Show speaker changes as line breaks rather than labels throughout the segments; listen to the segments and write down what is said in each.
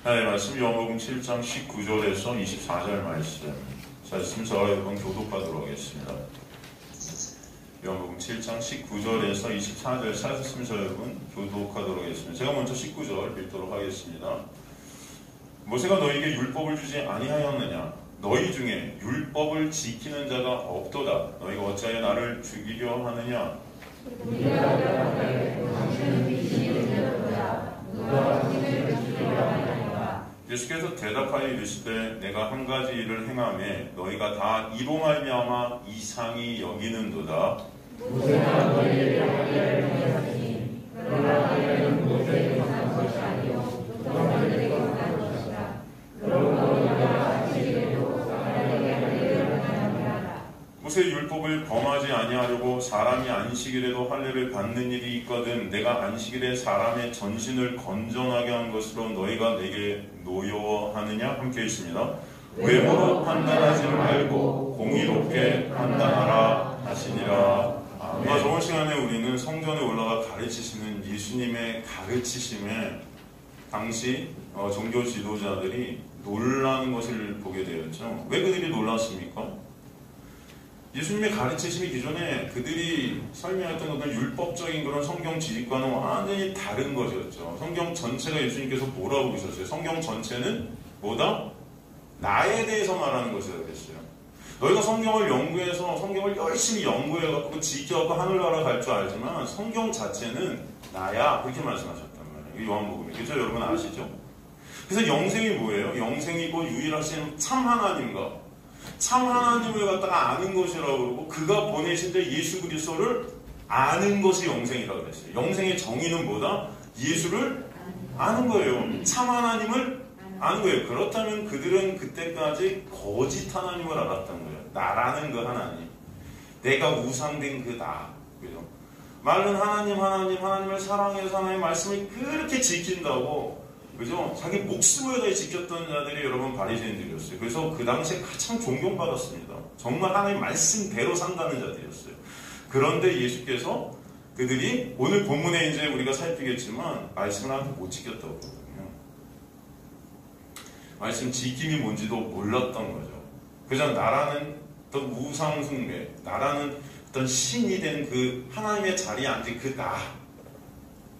하나님의 말씀 요한복음 7장 19절에서 24절 말씀 찾으시면 저와 여러분 교독하도록 하겠습니다. 요한복음 7장 19절에서 24절 찾으시면 저와 여러분 교독하도록 하겠습니다. 제가 먼저 19절 읽도록 하겠습니다. 모세가 너희에게 율법을 주지 아니하였느냐? 너희 중에 율법을 지키는 자가 없도다. 너희가 어찌하여 나를 죽이려 하느냐? 예수께서 대답하여 이르시되 내가 한 가지 일을 행하매 너희가 다 이로 말미암아 이상히 여기는도다.
모세가 너희에게 하기를 행하였으니 그러나 너희는 모세에게 한 것이 아니요 너희에게 한 것이라. 그러므로 너희가 안식일에도 하나님께 할 일을 하느니라.
모세의 율법을 범하지 아니하려고 사람이 안식일에도 할례를 받는 일이 있거든 내가 안식일에 사람의 전신을 건전하게 한 것으로 너희가 내게 노여워하느냐? 함께 있습니다. 외모로 판단하지 말고 공의롭게 판단하라 하시니라. 아마 저번 시간에 우리는 성전에 올라가 가르치시는 예수님의 가르치심에 당시 종교 지도자들이 놀라는 것을 보게 되었죠. 왜 그들이 놀랐습니까? 예수님의 가르치심이 기존에 그들이 설명했던 어떤 율법적인 그런 성경 지식과는 완전히 다른 것이었죠. 성경 전체가 예수님께서 뭐라고 그러셨어요? 성경 전체는 뭐다? 나에 대해서 말하는 것이라고 그랬어요. 너희가 성경을 연구해서 성경을 열심히 연구해갖고 지켜갖고 하늘나라 갈 줄 알지만 성경 자체는 나야 그렇게 말씀하셨단 말이에요. 이 요한복음에. 그렇죠? 여러분 아시죠? 그래서 영생이 뭐예요? 영생이고 유일하신 참 하나님과 참 하나님을 갖다가 아는 것이라고 그러고 그가 보내신 데 예수 그리스도를 아는 것이 영생이라고 그랬어요. 영생의 정의는 뭐다? 예수를 아는 거예요. 참 하나님을 아는 거예요. 그렇다면 그들은 그때까지 거짓 하나님을 알았던 거예요. 나라는 그 하나님. 내가 우상된 그 나. 그죠? 말은 하나님을 사랑해서 하나님의 말씀을 그렇게 지킨다고 그죠? 자기 목숨을 다해 지켰던 자들이 여러분 바리새인들이었어요. 그래서 그 당시에 가장 존경받았습니다. 정말 하나님의 말씀대로 산다는 자들이었어요. 그런데 예수께서 그들이 오늘 본문에 이제 우리가 살피겠지만 말씀을 하나도 못 지켰다고 그러거든요. 말씀 지킴이 뭔지도 몰랐던 거죠. 그저 나라는 어떤 우상 숭배, 나라는 어떤 신이 된 그 하나님의 자리에 앉은 그 나,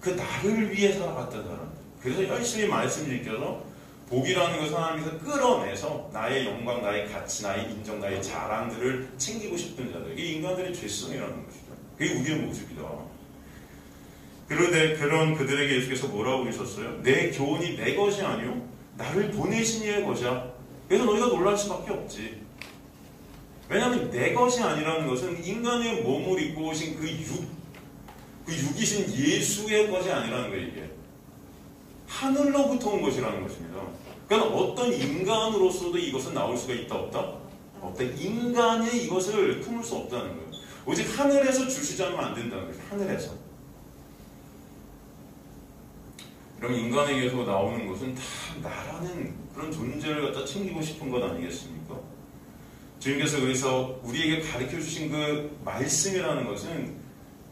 그 나를 위해 살아갔던 사람. 그래서 열심히 말씀 지켜서 복이라는 것을 하나님께서 끌어내서 나의 영광, 나의 가치, 나의 인정, 나의 자랑들을 챙기고 싶은 자들. 이게 인간들의 죄성이라는 것이죠. 그게 우리의 모습이다. 그런데 그런 그들에게 예수께서 뭐라고 그러셨어요? 내 교훈이 내 것이 아니요 나를 보내신 이의 것이야. 그래서 너희가 놀랄 수밖에 없지. 왜냐하면 내 것이 아니라는 것은 인간의 몸을 입고 오신 그 육이신 예수의 것이 아니라는 거예요. 이게 하늘로부터 온 것이라는 것입니다. 그러니까 어떤 인간으로서도 이것은 나올 수가 있다 없다? 없다. 인간이 이것을 품을 수 없다는 거예요. 오직 하늘에서 주시지 않으면 안 된다는 거예요. 하늘에서. 그럼 인간에게서 나오는 것은 다 나라는 그런 존재를 갖다 챙기고 싶은 것 아니겠습니까? 주님께서 그래서 우리에게 가르쳐 주신 그 말씀이라는 것은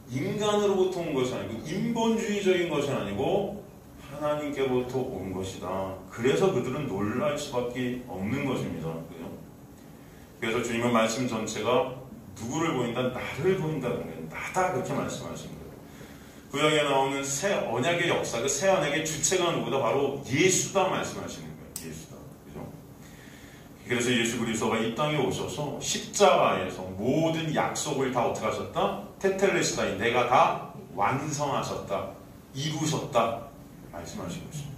인간으로부터 온 것이 아니고 인본주의적인 것이 아니고 하나님께로부터 온 것이다. 그래서 그들은 놀랄 수밖에 없는 것입니다. 그죠? 그래서 주님의 말씀 전체가 누구를 보인다? 나를 보인다는 거예요. 나다 그렇게 말씀하신 거예요. 구약에 나오는 새 언약의 역사, 그 새 언약의 주체가 누구다? 바로 예수다 말씀하시는 거예요. 예수다. 그죠? 그래서 예수 그리스도가 이 땅에 오셔서 십자가에서 모든 약속을 다 어떻게 하셨다? 테텔레스다. 내가 다 완성하셨다. 이루셨다. 말씀하신 것입니다.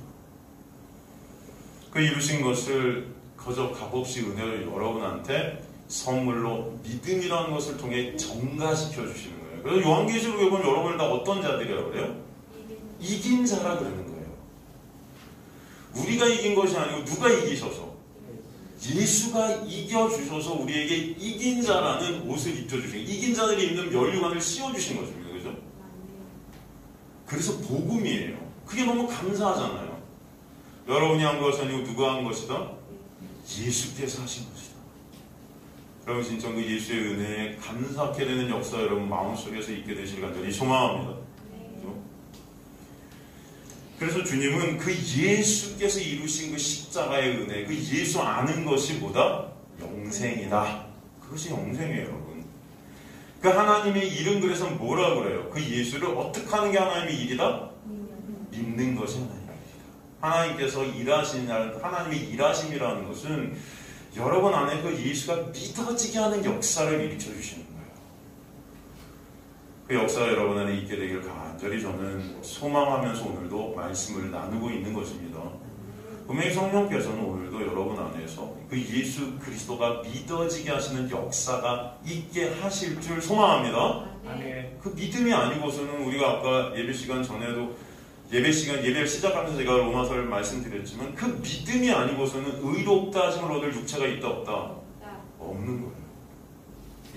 그 이루신 것을 거저 값없이 은혜를 여러분한테 선물로 믿음이라는 것을 통해 전가시켜 주시는 거예요. 그래서 요한계시록에 보면 여러분을 다 어떤 자들이라고 그래요? 이긴 자라 그러는 거예요. 우리가 이긴 것이 아니고 누가 이기셔서 예수가 이겨주셔서 우리에게 이긴 자라는 옷을 입혀주신 이긴 자들이 입는 면류관을 씌워주신 것입니다. 그죠? 그래서 복음이에요. 그게 너무 감사하잖아요. 여러분이 한 것이 아니고 누가 한 것이다? 예수께서 하신 것이다. 여러분 진짜 그 예수의 은혜에 감사하게 되는 역사 여러분 마음속에서 있게 되시길 간절히 소망합니다. 그렇죠? 그래서 주님은 그 예수께서 이루신 그 십자가의 은혜, 그 예수 아는 것이 뭐다? 영생이다. 그것이 영생이에요, 여러분. 그 하나님의 일은 그래서 뭐라 그래요? 그 예수를 어떻게 하는 게 하나님의 일이다? 믿는 것이 하나님의 일이다. 하나님께서 하나님의 일하심이라는 것은 여러분 안에 그 예수가 믿어지게 하는 역사를 일으켜 주시는 거예요. 그 역사가 여러분 안에 있게 되길 간절히 저는 소망하면서 오늘도 말씀을 나누고 있는 것입니다. 분명히 성령께서는 오늘도 여러분 안에서 그 예수 그리스도가 믿어지게 하시는 역사가 있게 하실 줄 소망합니다.
아멘.
그 믿음이 아니고서는 우리가 아까 예배 시간 전에도 예배를 시작하면서 제가 로마서를 말씀드렸지만 그 믿음이 아니고서는 의롭다 하심을 얻을 육체가 있다 없다? 없는 거예요.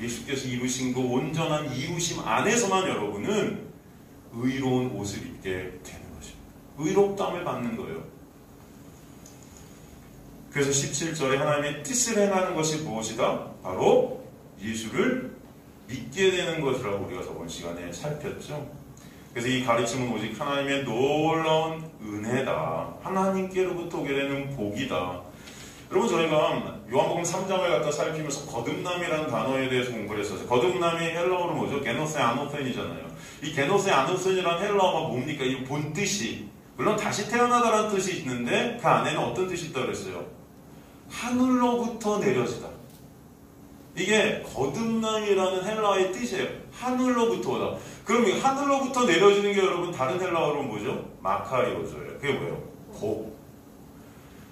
예수께서 이루신 그 온전한 이루심 안에서만 여러분은 의로운 옷을 입게 되는 것입니다. 의롭다함을 받는 거예요. 그래서 17절에 하나님의 뜻을 행하는 것이 무엇이다? 바로 예수를 믿게 되는 것이라고 우리가 저번 시간에 살폈죠. 그래서 이 가르침은 오직 하나님의 놀라운 은혜다. 하나님께로부터 오게 되는 복이다. 여러분, 저희가 요한복음 3장을 갖다 살피면서 거듭남이라는 단어에 대해서 공부를 했었어요. 거듭남이 헬라어로 뭐죠? 게노세 아노펜이잖아요. 이 게노세 아노펜이라는 헬라어가 뭡니까? 이 본 뜻이, 물론 다시 태어나다라는 뜻이 있는데 그 안에는 어떤 뜻이 있다고 그랬어요? 하늘로부터 내려지다. 이게 거듭남이라는 헬라어의 뜻이에요. 하늘로부터 오다. 그럼 이 하늘로부터 내려지는 게 여러분 다른 헬라어로 뭐죠? 마카리오죠예요. 그게 뭐예요? 복.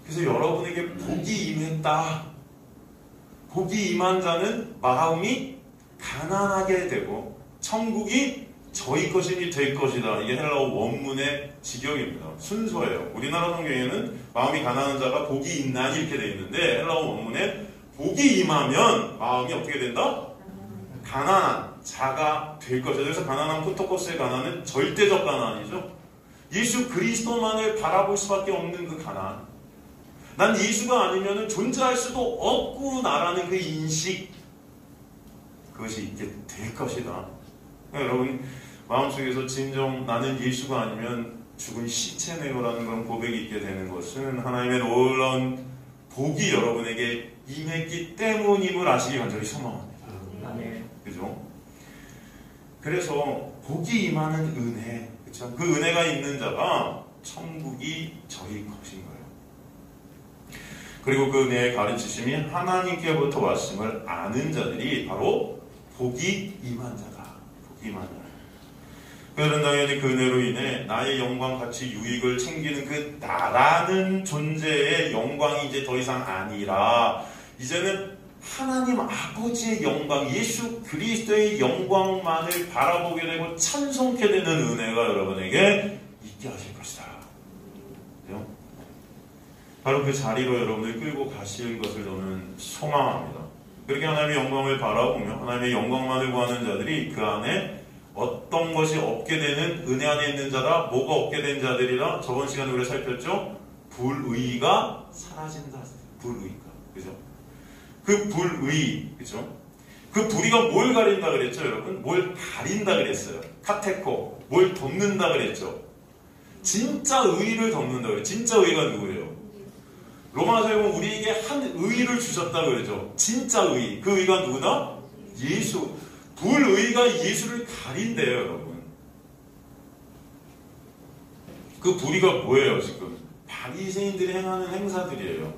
그래서 여러분에게 복이 임했다. 복이 임한 자는 마음이 가난하게 되고 천국이 저희 것이 될 것이다. 이게 헬라어 원문의 직역입니다. 순서예요. 우리나라 성경에는 마음이 가난한 자가 복이 있나니 이렇게 되어 있는데 헬라어 원문에 복이 임하면 마음이 어떻게 된다? 가난한 자가 될 것이다. 그래서 가난한 포토코스의 가난은 절대적 가난이죠. 예수 그리스도만을 바라볼 수밖에 없는 그 가난. 난 예수가 아니면 존재할 수도 없구나라는 그 인식, 그것이 있게 될 것이다. 여러분 마음속에서 진정 나는 예수가 아니면 죽은 시체네요라는 그런 고백이 있게 되는 것은 하나님의 놀라운 복이 여러분에게 임했기 때문임을 아시기 간절히 소망합니다. 그죠? 그래서 복이 임하는 은혜, 그쵸? 그 은혜가 있는 자가 천국이 저희 것인 거예요. 그리고 그 은혜의 가르치심이 하나님께부터 왔음을 아는 자들이 바로 복이 임한 자다. 복이 임한 자다. 그들은 당연히 그 은혜로 인해 나의 영광 같이 유익을 챙기는 그 나라는 존재의 영광이 이제 더 이상 아니라 이제는 하나님 아버지의 영광, 예수 그리스도의 영광만을 바라보게 되고 찬송케 되는 은혜가 여러분에게 있게 하실 것이다. 그렇죠? 바로 그 자리로 여러분을 끌고 가실 것을 저는 소망합니다. 그렇게 하나님의 영광을 바라보며 하나님의 영광만을 구하는 자들이 그 안에 어떤 것이 없게 되는 은혜 안에 있는 자다. 뭐가 없게 된 자들이라 저번 시간에 우리가 살폈죠? 불의가 사라진다. 불의가. 그죠? 그 불의. 그죠? 그 불의가 뭘 가린다 그랬죠, 여러분? 뭘 가린다 그랬어요. 카테코. 뭘 덮는다 그랬죠. 진짜 의를 덮는다 그랬죠. 진짜 의가 누구예요? 로마서에 보면 우리에게 한 의를 주셨다 그러죠. 진짜 의. 그 의가 누구다? 예수. 불의가 예수를 가린대요, 여러분. 그 불의가 뭐예요, 지금? 바리새인들이 행하는 행사들이에요.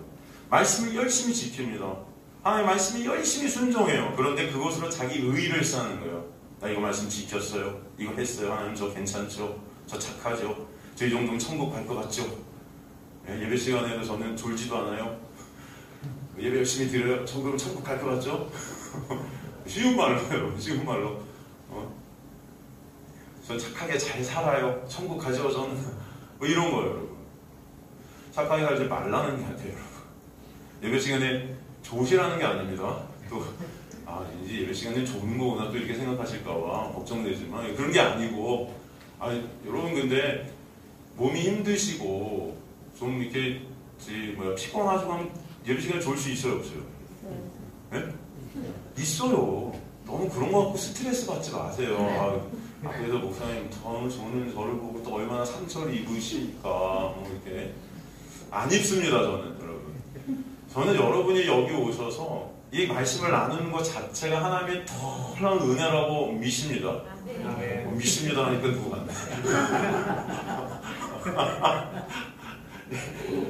말씀을 열심히 지킵니다. 하나님 말씀에 열심히 순종해요. 그런데 그것으로 자기 의의를 쌓는 거예요. 나 이거 말씀 지켰어요. 이거 했어요. 하나님 저 괜찮죠? 저 착하죠? 저 이 정도면 천국 갈 것 같죠? 예배 시간에도 저는 졸지도 않아요. 예배 열심히 드려요. 그럼 천국 갈 것 같죠? 쉬운 말로 여러분, 쉬운 말로. 저 착하게 잘 살아요. 천국 가죠, 저는. 뭐 이런 거예요, 여러분. 착하게 살지 말라는 게 아니에요, 여러분. 예배 시간에 조시라는 게 아닙니다. 또, 이제 예배 시간에 좋은 거구나, 또 이렇게 생각하실까봐 걱정되지만, 그런 게 아니고, 여러분, 근데 몸이 힘드시고, 좀 이렇게, 피곤하시고 하면 예배 시간에 좋을 수 있어요, 없어요? 네? 있어요. 너무 그런 거 갖고 스트레스 받지 마세요. 그래서 목사님 저는 저를 보고 또 얼마나 상처를 입으실까 뭐 이렇게 안 입습니다. 저는 여러분. 저는 여러분이 여기 오셔서 이 말씀을 나누는 것 자체가 하나님의 놀라운 은혜라고 믿습니다. 믿습니다 하니까 누구 같네.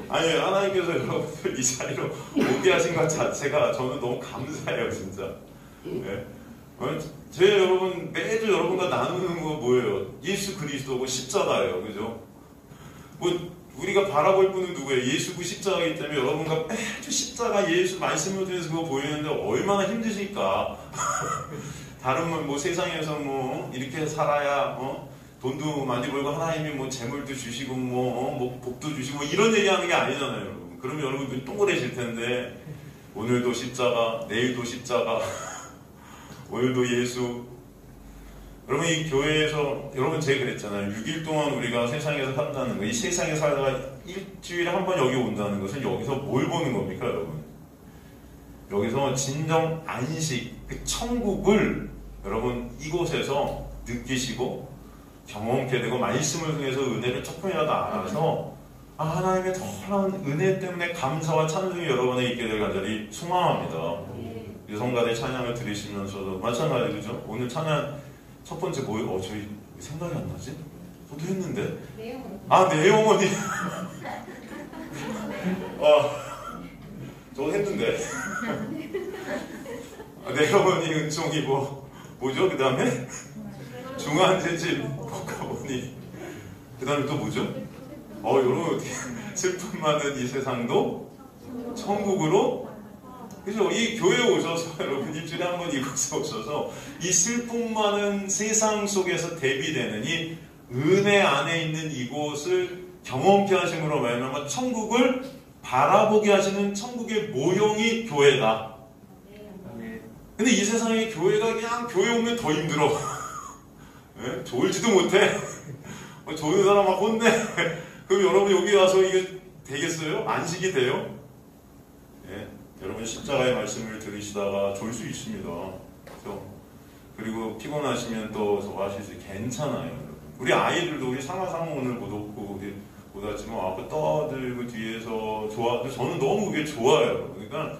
아니 하나님께서 여러분들 이 자리로 오게 하신 것 자체가 저는 너무 감사해요 진짜. 네. 제 여러분 매주 여러분과 나누는 거 뭐예요? 예수 그리스도고 십자가예요, 그죠? 뭐 우리가 바라볼 분은 누구예요? 예수고 십자가이기 때문에 여러분과 매주 십자가 예수 말씀을 통해서 그거 보이는데 얼마나 힘드실까? 다른 뭐 세상에서 뭐 이렇게 살아야 돈도 많이 벌고 하나님이 뭐 재물도 주시고 뭐 복도 주시고 이런 얘기하는 게 아니잖아요, 여러분. 그러면 여러분 눈이 동그래질 텐데 오늘도 십자가, 내일도 십자가, 오늘도 예수. 여러분 이 교회에서 여러분 제가 그랬잖아요. 6일 동안 우리가 세상에서 산다는 거, 이 세상에 살다가 일주일에 한 번 여기 온다는 것은 여기서 뭘 보는 겁니까, 여러분? 여기서 진정 안식, 그 천국을 여러분 이곳에서 느끼시고 경험케 되고 말씀을 통해서 은혜를 조금이라도 알아서 하나님의 놀라운 은혜 때문에 감사와 찬송이 여러분에 있게 될 간절히 소망합니다. 성가대 찬양을 들으시면서도 마찬가지 그죠? 오늘 찬양 첫 번째 뭐예요? 저희 생각이 안 나지? 저도 했는데 내 영혼이 저도 했는데 내 영혼이 은총이고 뭐죠? 그 다음에 중환제집 복가보니 그 다음에 또 뭐죠? 여러분 슬픔 많은 이 세상도 천국으로 그죠? 이 교회에 오셔서 여러분 일주일에 한 번 이곳에 오셔서 이 슬픔 많은 세상 속에서 대비되는 이 은혜 안에 있는 이곳을 경험케 하심으로 말미암아 천국을 바라보게 하시는 천국의 모형이 교회다. 근데 이 세상에 교회가 그냥 교회 오면 더 힘들어. 네? 졸지도 못해. 졸는 사람 막 혼내. 그럼 여러분 여기 와서 이게 되겠어요? 안식이 돼요? 네? 여러분 십자가의 말씀을 들으시다가 졸 수 있습니다. 그렇죠? 그리고 피곤하시면 또 저거 하실 수 괜찮아요. 우리 아이들도 우리 상하상호 오늘 못 오고 못 왔지만 앞에 떠들고 뒤에서 좋아. 저는 너무 그게 좋아요. 그러니까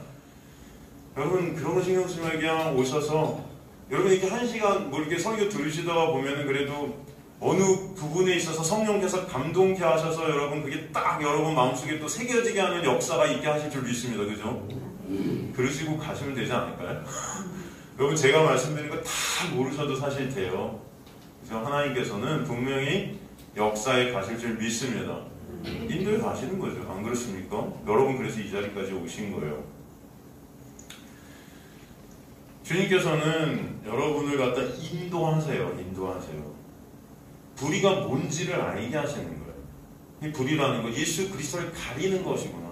여러분 그런 거 신경 쓰지 말고 그냥 오셔서 여러분 이렇게 한 시간 뭐 이렇게 설교 들으시다가 보면은 그래도 어느 부분에 있어서 성령께서 감동케 하셔서 여러분 그게 딱 여러분 마음속에 또 새겨지게 하는 역사가 있게 하실 줄 믿습니다. 그죠? 그러시고 가시면 되지 않을까요? 여러분 제가 말씀드린 거 다 모르셔도 사실 돼요. 그래서 하나님께서는 분명히 역사에 가실 줄 믿습니다. 인도에 가시는 거죠. 안 그렇습니까? 여러분 그래서 이 자리까지 오신 거예요. 주님께서는 여러분을 갖다 인도하세요. 불의가 뭔지를 알게 하시는 거예요. 이 불의라는 건 예수 그리스도를 가리는 것이구나.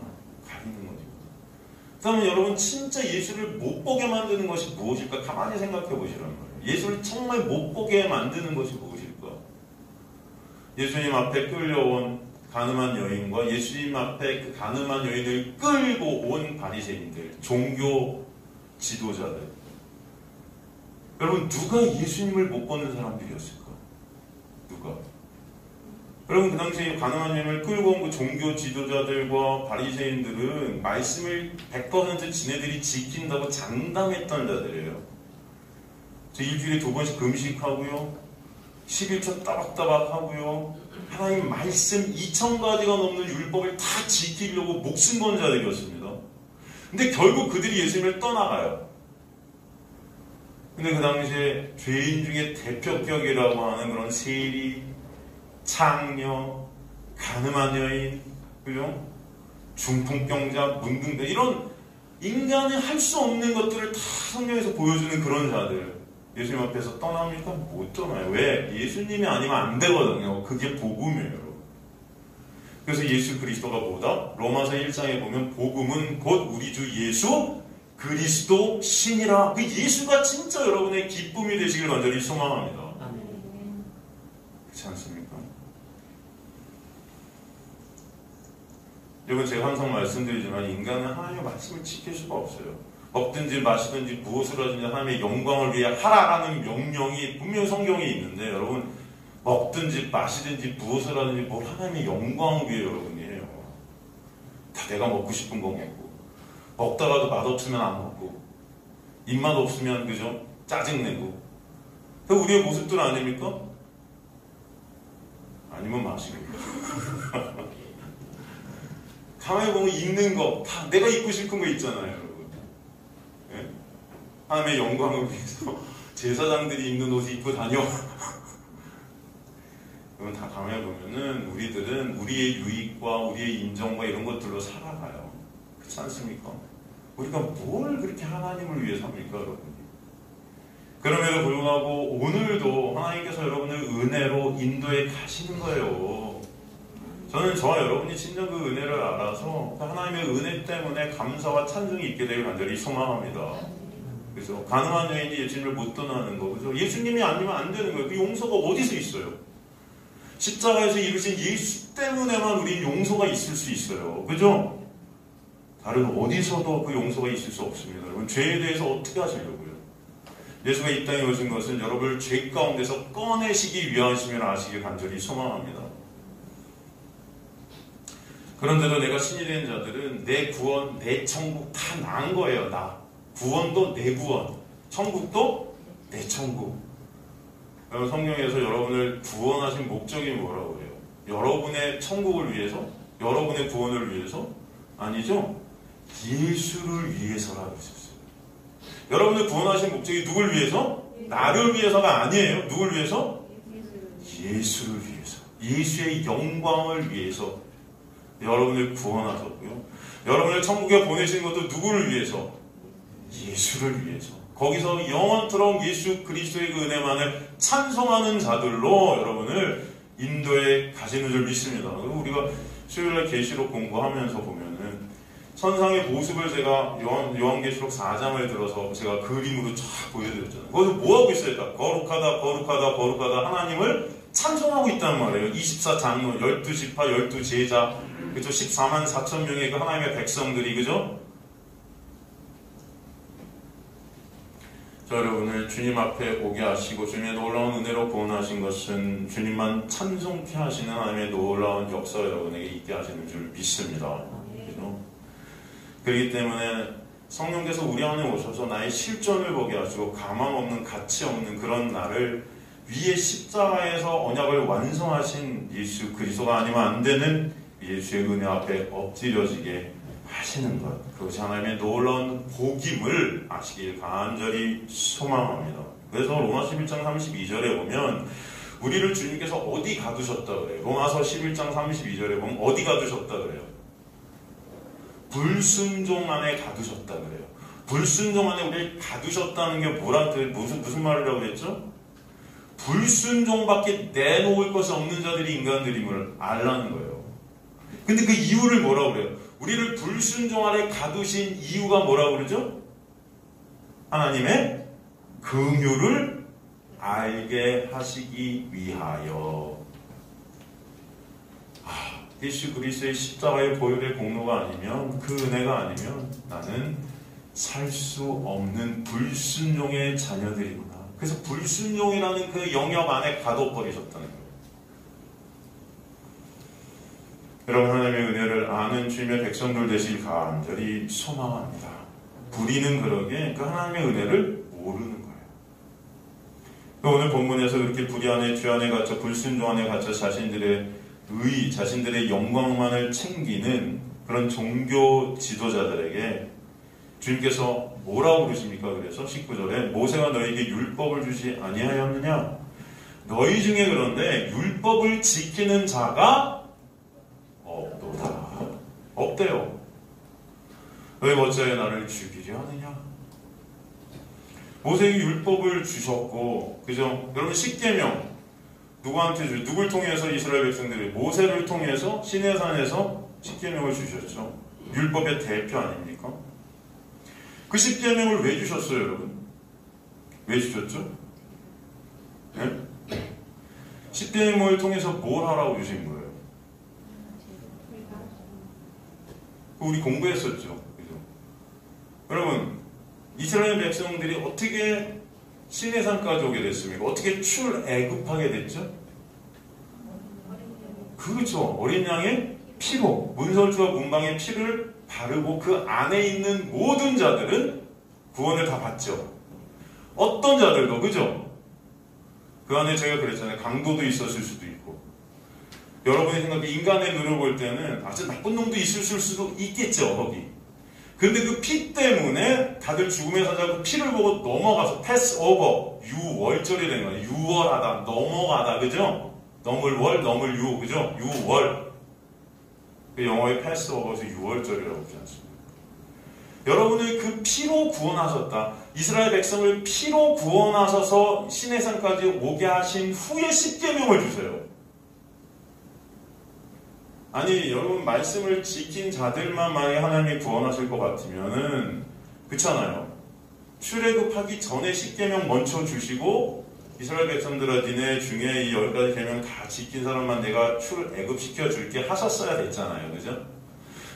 그러면 여러분 진짜 예수를 못 보게 만드는 것이 무엇일까? 가만히 생각해 보시라는 거예요. 예수를 정말 못 보게 만드는 것이 무엇일까? 예수님 앞에 끌려온 가늠한 여인과 예수님 앞에 그 가늠한 여인을 끌고 온 바리새인들, 종교 지도자들. 여러분 누가 예수님을 못 보는 사람들이었을까? 누가? 여러분 그 당시에 가늠한 여인을 끌고 온 그 종교 지도자들과 바리새인들은 말씀을 100% 지네들이 지킨다고 장담했던 자들이에요. 저 일주일에 2번씩 금식하고요, 11조 따박따박 하고요, 하나님 말씀 2000가지가 넘는 율법을 다 지키려고 목숨 건 자들이었습니다. 근데 결국 그들이 예수님을 떠나가요. 근데 그 당시에 죄인 중에 대표격이라고 하는 그런 세리, 창녀, 가늠한 여인, 그죠? 중풍병자, 문둥병 이런 인간이 할 수 없는 것들을 다 성경에서 보여주는 그런 자들 예수님 앞에서 떠납니까? 못 떠나요. 왜? 예수님이 아니면 안 되거든요. 그게 복음이에요. 그래서 예수 그리스도가 뭐다? 로마서 1장에 보면 복음은 곧 우리 주 예수 그리스도 신이라. 그 예수가 진짜 여러분의 기쁨이 되시길 간절히 소망합니다. 그렇지 않습니까? 여러분 제가 항상 말씀드리지만 인간은 하나님의 말씀을 지킬 수가 없어요. 먹든지 마시든지 무엇을 하든지 하나님의 영광을 위해 하라라는 명령이 분명히 성경에 있는데 여러분 먹든지 마시든지 무엇을 하든지 뭘 하나님의 영광을 위해 여러분이 해요. 다 내가 먹고 싶은 거 먹고 먹다가도 맛없으면 안 먹고 입맛 없으면 그죠? 짜증내고 그 우리의 모습들 아닙니까? 아니면 마시고 가만히 보면 입는 거 다 내가 입고 싶은 거 있잖아요 여러분. 예? 하나님의 영광을 위해서 제사장들이 입는 옷을 입고 다녀. 그건 다 가만히 보면은 우리들은 우리의 유익과 우리의 인정과 이런 것들로 살아가요. 그렇지 않습니까? 우리가 뭘 그렇게 하나님을 위해 삽니까 여러분? 그럼에도 불구하고 오늘도 하나님께서 여러분을 은혜로 인도해 가시는 거예요. 저는 저와 여러분이 진정 그 은혜를 알아서 하나님의 은혜 때문에 감사와 찬송이 있게 되길 간절히 소망합니다. 그래서 가늠한 여인이 예수님을 못 떠나는 거, 그죠? 예수님이 아니면 안 되는 거예요. 그 용서가 어디서 있어요? 십자가에서 이루신 예수 때문에만 우리 용서가 있을 수 있어요. 그죠? 다른 어디서도 그 용서가 있을 수 없습니다. 여러분 죄에 대해서 어떻게 하시려고요? 예수가 이 땅에 오신 것은 여러분을 죄 가운데서 꺼내시기 위하심을 아시길 간절히 소망합니다. 그런데도 내가 신이 된 자들은 내 구원, 내 천국 다 나은 거예요. 나. 구원도 내 구원, 천국도 내 천국. 여러분 성경에서 여러분을 구원하신 목적이 뭐라고 해요? 여러분의 천국을 위해서? 여러분의 구원을 위해서? 아니죠? 예수를 위해서라고 했었어요. 여러분을 구원하신 목적이 누굴 위해서? 나를 위해서가 아니에요. 누굴 위해서? 예수를 위해서. 예수의 영광을 위해서 여러분을 구원하셨고요. 여러분을 천국에 보내신 것도 누구를 위해서? 예수를 위해서. 거기서 영원토록 예수 그리스도의 그 은혜만을 찬송하는 자들로 여러분을 인도해 가시는 줄 믿습니다. 우리가 수요일날 계시록 공부하면서 보면은 천상의 모습을 제가 요한계시록 4장을 들어서 제가 그림으로 쫙 보여드렸잖아요. 거기서 뭐하고 있어요? 거룩하다 거룩하다 거룩하다 하나님을 찬송하고 있단 말이에요. 24장로 12지파 12제자 그죠? 14만 4천 명의 그 하나님의 백성들이 그죠? 자, 여러분을 주님 앞에 오게 하시고 주님의 놀라운 은혜로 구원하신 것은 주님만 찬송케 하시는 하나님의 놀라운 역사 여러분에게 있게 하시는 줄 믿습니다. 그죠? 그렇기 때문에 성령께서 우리 안에 오셔서 나의 실존을 보게 하시고 가망 없는 가치 없는 그런 나를 위에 십자가에서 언약을 완성하신 예수 그리스도가 아니면 안 되는 예수의 은혜 앞에 엎드려지게 하시는 것, 그것이 하나님의 놀라운 복임을 아시길 간절히 소망합니다. 그래서 로마 11장 32절에 보면 우리를 주님께서 어디 가두셨다 그래요? 로마서 11장 32절에 보면 어디 가두셨다 그래요? 불순종 안에 가두셨다 그래요. 불순종 안에 우리를 가두셨다는 게 뭐라 무슨 말이라고 그랬죠? 불순종밖에 내놓을 것이 없는 자들이 인간들임을 알라는 거예요. 근데 그 이유를 뭐라고 그래요? 우리를 불순종 안에 가두신 이유가 뭐라고 그러죠? 하나님의 긍휼을 알게 하시기 위하여. 예수 그리스도의 십자가의 보혈의 공로가 아니면 그 은혜가 아니면 나는 살 수 없는 불순종의 자녀들이구나. 그래서 불순종이라는 그 영역 안에 가둬버리셨다는 거예요. 여러분 하나님의 은혜를 아는 주님의 백성들 되실 간절히 소망합니다. 우리는 그러게 그 하나님의 은혜를 모르는 거예요. 오늘 본문에서 그렇게 불의 안에 죄 안에 갇혀 불순종 안에 갇혀 자신들의 의, 자신들의 영광만을 챙기는 그런 종교 지도자들에게 주님께서 뭐라고 그러십니까? 그래서 19절에 모세가 너희에게 율법을 주지 아니하였느냐? 너희 중에 그런데 율법을 지키는 자가 없도다. 없대요. 너희 어찌하여 나를 죽이려 하느냐? 모세에게 율법을 주셨고, 그죠? 여러분 십계명 누구한테 누굴 통해서 이스라엘 백성들이 모세를 통해서 시내산에서 십계명을 주셨죠. 율법의 대표 아닙니까? 그 십계명을 왜 주셨어요, 여러분? 왜 주셨죠? 네? 십계명을 통해서 뭘 하라고 주신 거예요? 우리 공부했었죠. 그죠? 여러분, 이스라엘 백성들이 어떻게 시내산까지 오게 됐습니까? 어떻게 출애굽하게 됐죠? 그렇죠. 어린 양의 피로, 문설주와 문방의 피를 바르고 그 안에 있는 모든 자들은 구원을 다 받죠. 어떤 자들도, 그죠? 그 안에 제가 그랬잖아요. 강도도 있었을 수도 있고. 여러분이 생각해 인간의 눈을 볼 때는 아주 나쁜 놈도 있을 수도 있겠죠, 거기. 근데 그 피 때문에 다들 죽음의 사자 그 피를 보고 넘어가서 패스 오버, 유월절이 된 거예요. 유월하다, 넘어가다, 그죠? 넘을 월, 넘을 유, 그죠? 유월. 그 영어의 패스 오버에서 유월절이라고 하지 않습니까? 여러분을 그 피로 구원하셨다. 이스라엘 백성을 피로 구원하셔서 시내산까지 오게 하신 후에 십계명을 주세요. 아니 여러분 말씀을 지킨 자들만 만약에 하나님이 구원하실 것 같으면은 그렇잖아요. 출애굽하기 전에 십계명 먼저 주시고 이스라엘 백성들아 니네 중에 이 10가지 계명 다 지킨 사람만 내가 출애굽시켜 줄게 하셨어야 됐잖아요. 그죠?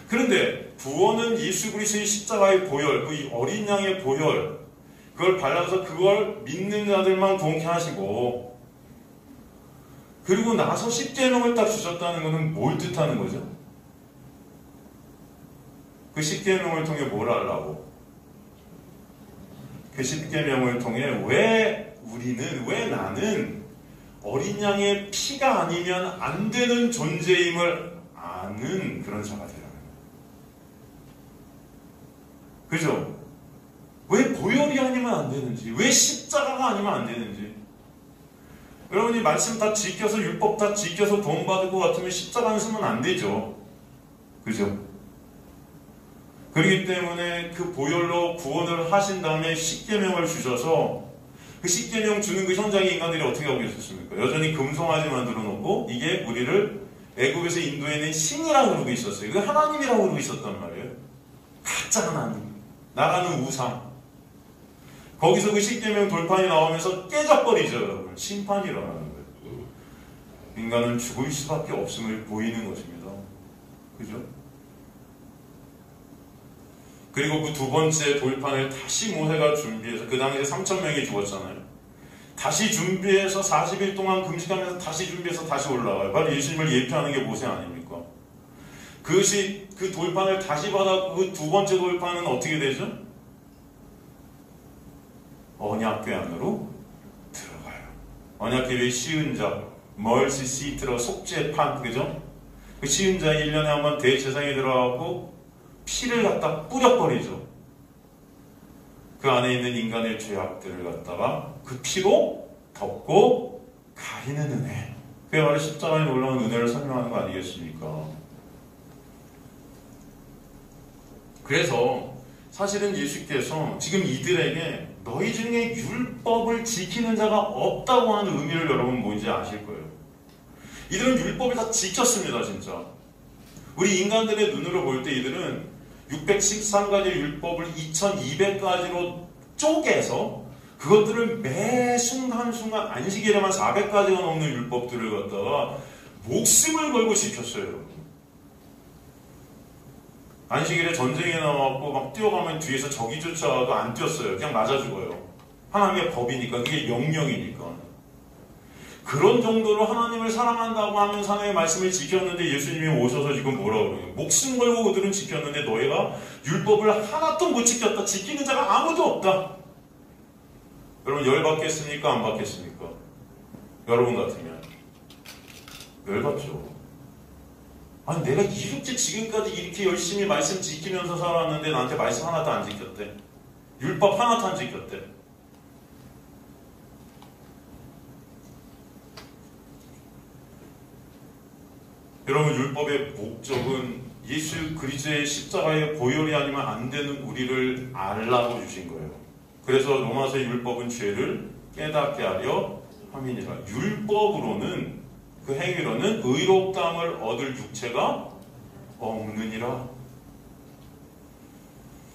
그런데 구원은 예수 그리스도의 십자가의 보혈, 그 어린 양의 보혈 그걸 발라서 그걸 믿는 자들만 구원케 하시고 그리고 나서 십계명을 딱 주셨다는 것은 뭘 뜻하는 거죠? 그 십계명을 통해 뭘 하려고? 그 십계명을 통해 왜 우리는, 왜 나는 어린 양의 피가 아니면 안 되는 존재임을 아는 그런 자가 되라는 거예요. 그죠? 왜 보혈이 아니면 안 되는지, 왜 십자가가 아니면 안 되는지. 여러분이 말씀 다 지켜서 율법 다 지켜서 돈 받을 것 같으면 십자가는 쓰면 안 되죠. 그죠? 그렇기 때문에 그 보혈로 구원을 하신 다음에 십계명을 주셔서 그 십계명 주는 그 현장에 인간들이 어떻게 하고 있었습니까? 여전히 금송아지 만들어 놓고 이게 우리를 애굽에서 인도해낸 신이라고 그러고 있었어요. 이거 하나님이라고 그러고 있었단 말이에요. 가짜 하나님, 나라는 우상. 거기서 그 십계명 돌판이 나오면서 깨져버리죠, 여러분. 심판이 일어나는 거예요. 인간은 죽을 수밖에 없음을 보이는 것입니다. 그죠? 그리고 그 두 번째 돌판을 다시 모세가 준비해서 그 당시에 3,000명이 죽었잖아요. 다시 준비해서 40일 동안 금식하면서 다시 준비해서 다시 올라와요. 바로 예수님을 예표하는 게 모세 아닙니까? 그것이 그 돌판을 다시 받았고 그 두 번째 돌판은 어떻게 되죠? 언약궤 안으로 들어가요. 언약궤의 시은 자, 멀시 시트라 속죄 판, 그죠? 그 시은 자 1년에 한번 대제사장이 들어가고 피를 갖다 뿌려버리죠. 그 안에 있는 인간의 죄악들을 갖다가 그 피로 덮고 가리는 은혜. 그게 바로 십자가에 올라온 은혜를 설명하는 거 아니겠습니까? 그래서 사실은 예수께서 지금 이들에게 너희 중에 율법을 지키는 자가 없다고 하는 의미를 여러분 뭔지 아실 거예요. 이들은 율법을 다 지켰습니다, 진짜. 우리 인간들의 눈으로 볼 때 이들은 613가지 율법을 2200가지로 쪼개서 그것들을 매 순간순간 안식일에만 400가지가 넘는 율법들을 갖다가 목숨을 걸고 지켰어요. 안식일에 전쟁이 나와갖고 막 뛰어가면 뒤에서 적이 쫓아와도 안 뛰었어요. 그냥 맞아 죽어요. 하나님의 법이니까, 그게 명령이니까. 그런 정도로 하나님을 사랑한다고 하면서 하나님의 말씀을 지켰는데 예수님이 오셔서 지금 뭐라고 그래요? 목숨 걸고 그들은 지켰는데 너희가 율법을 하나도 못 지켰다. 지키는 자가 아무도 없다. 여러분 열받겠습니까? 안 받겠습니까? 여러분 같으면 열받죠. 아니 내가 이렇게 지금까지 이렇게 열심히 말씀 지키면서 살았는데 나한테 말씀 하나도 안 지켰대. 율법 하나도 안 지켰대. 여러분 율법의 목적은 예수 그리스도의 십자가의 보혈이 아니면 안 되는 우리를 알라고 주신 거예요. 그래서 로마서의 율법은 죄를 깨닫게 하려 함이니라. 율법으로는 그 행위로는 의롭다함을 얻을 육체가 없느니라.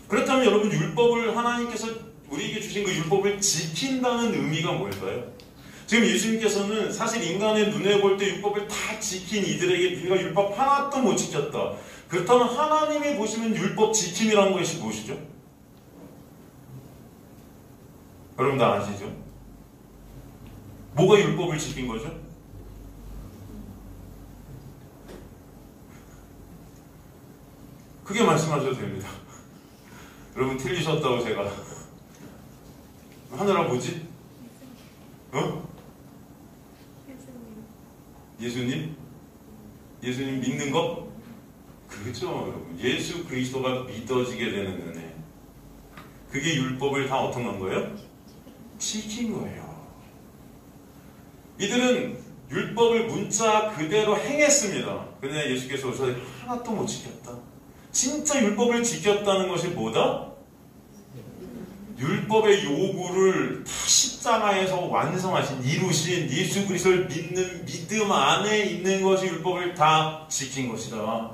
그렇다면 여러분 율법을 하나님께서 우리에게 주신 그 율법을 지킨다는 의미가 뭘까요? 지금 예수님께서는 사실 인간의 눈에 볼 때 율법을 다 지킨 이들에게 네가 율법 하나도 못 지켰다. 그렇다면 하나님이 보시는 율법 지킴이라는 것이 무엇이죠? 여러분 다 아시죠? 뭐가 율법을 지킨 거죠? 크게 말씀하셔도 됩니다. 여러분 틀리셨다고 제가 하늘아 뭐지? 어? 예수님? 예수님 믿는 거? 그렇죠 여러분. 예수 그리스도가 믿어지게 되는 은혜. 그게 율법을 다 어떤 건 거예요? 지킨 거예요. 이들은 율법을 문자 그대로 행했습니다. 그런데 예수께서 오셔서 하나도 못 지켰다. 진짜 율법을 지켰다는 것이 뭐다? 율법의 요구를 다 십자가에서 완성하신, 이루신 예수 그리스도를 믿는 믿음 안에 있는 것이 율법을 다 지킨 것이다.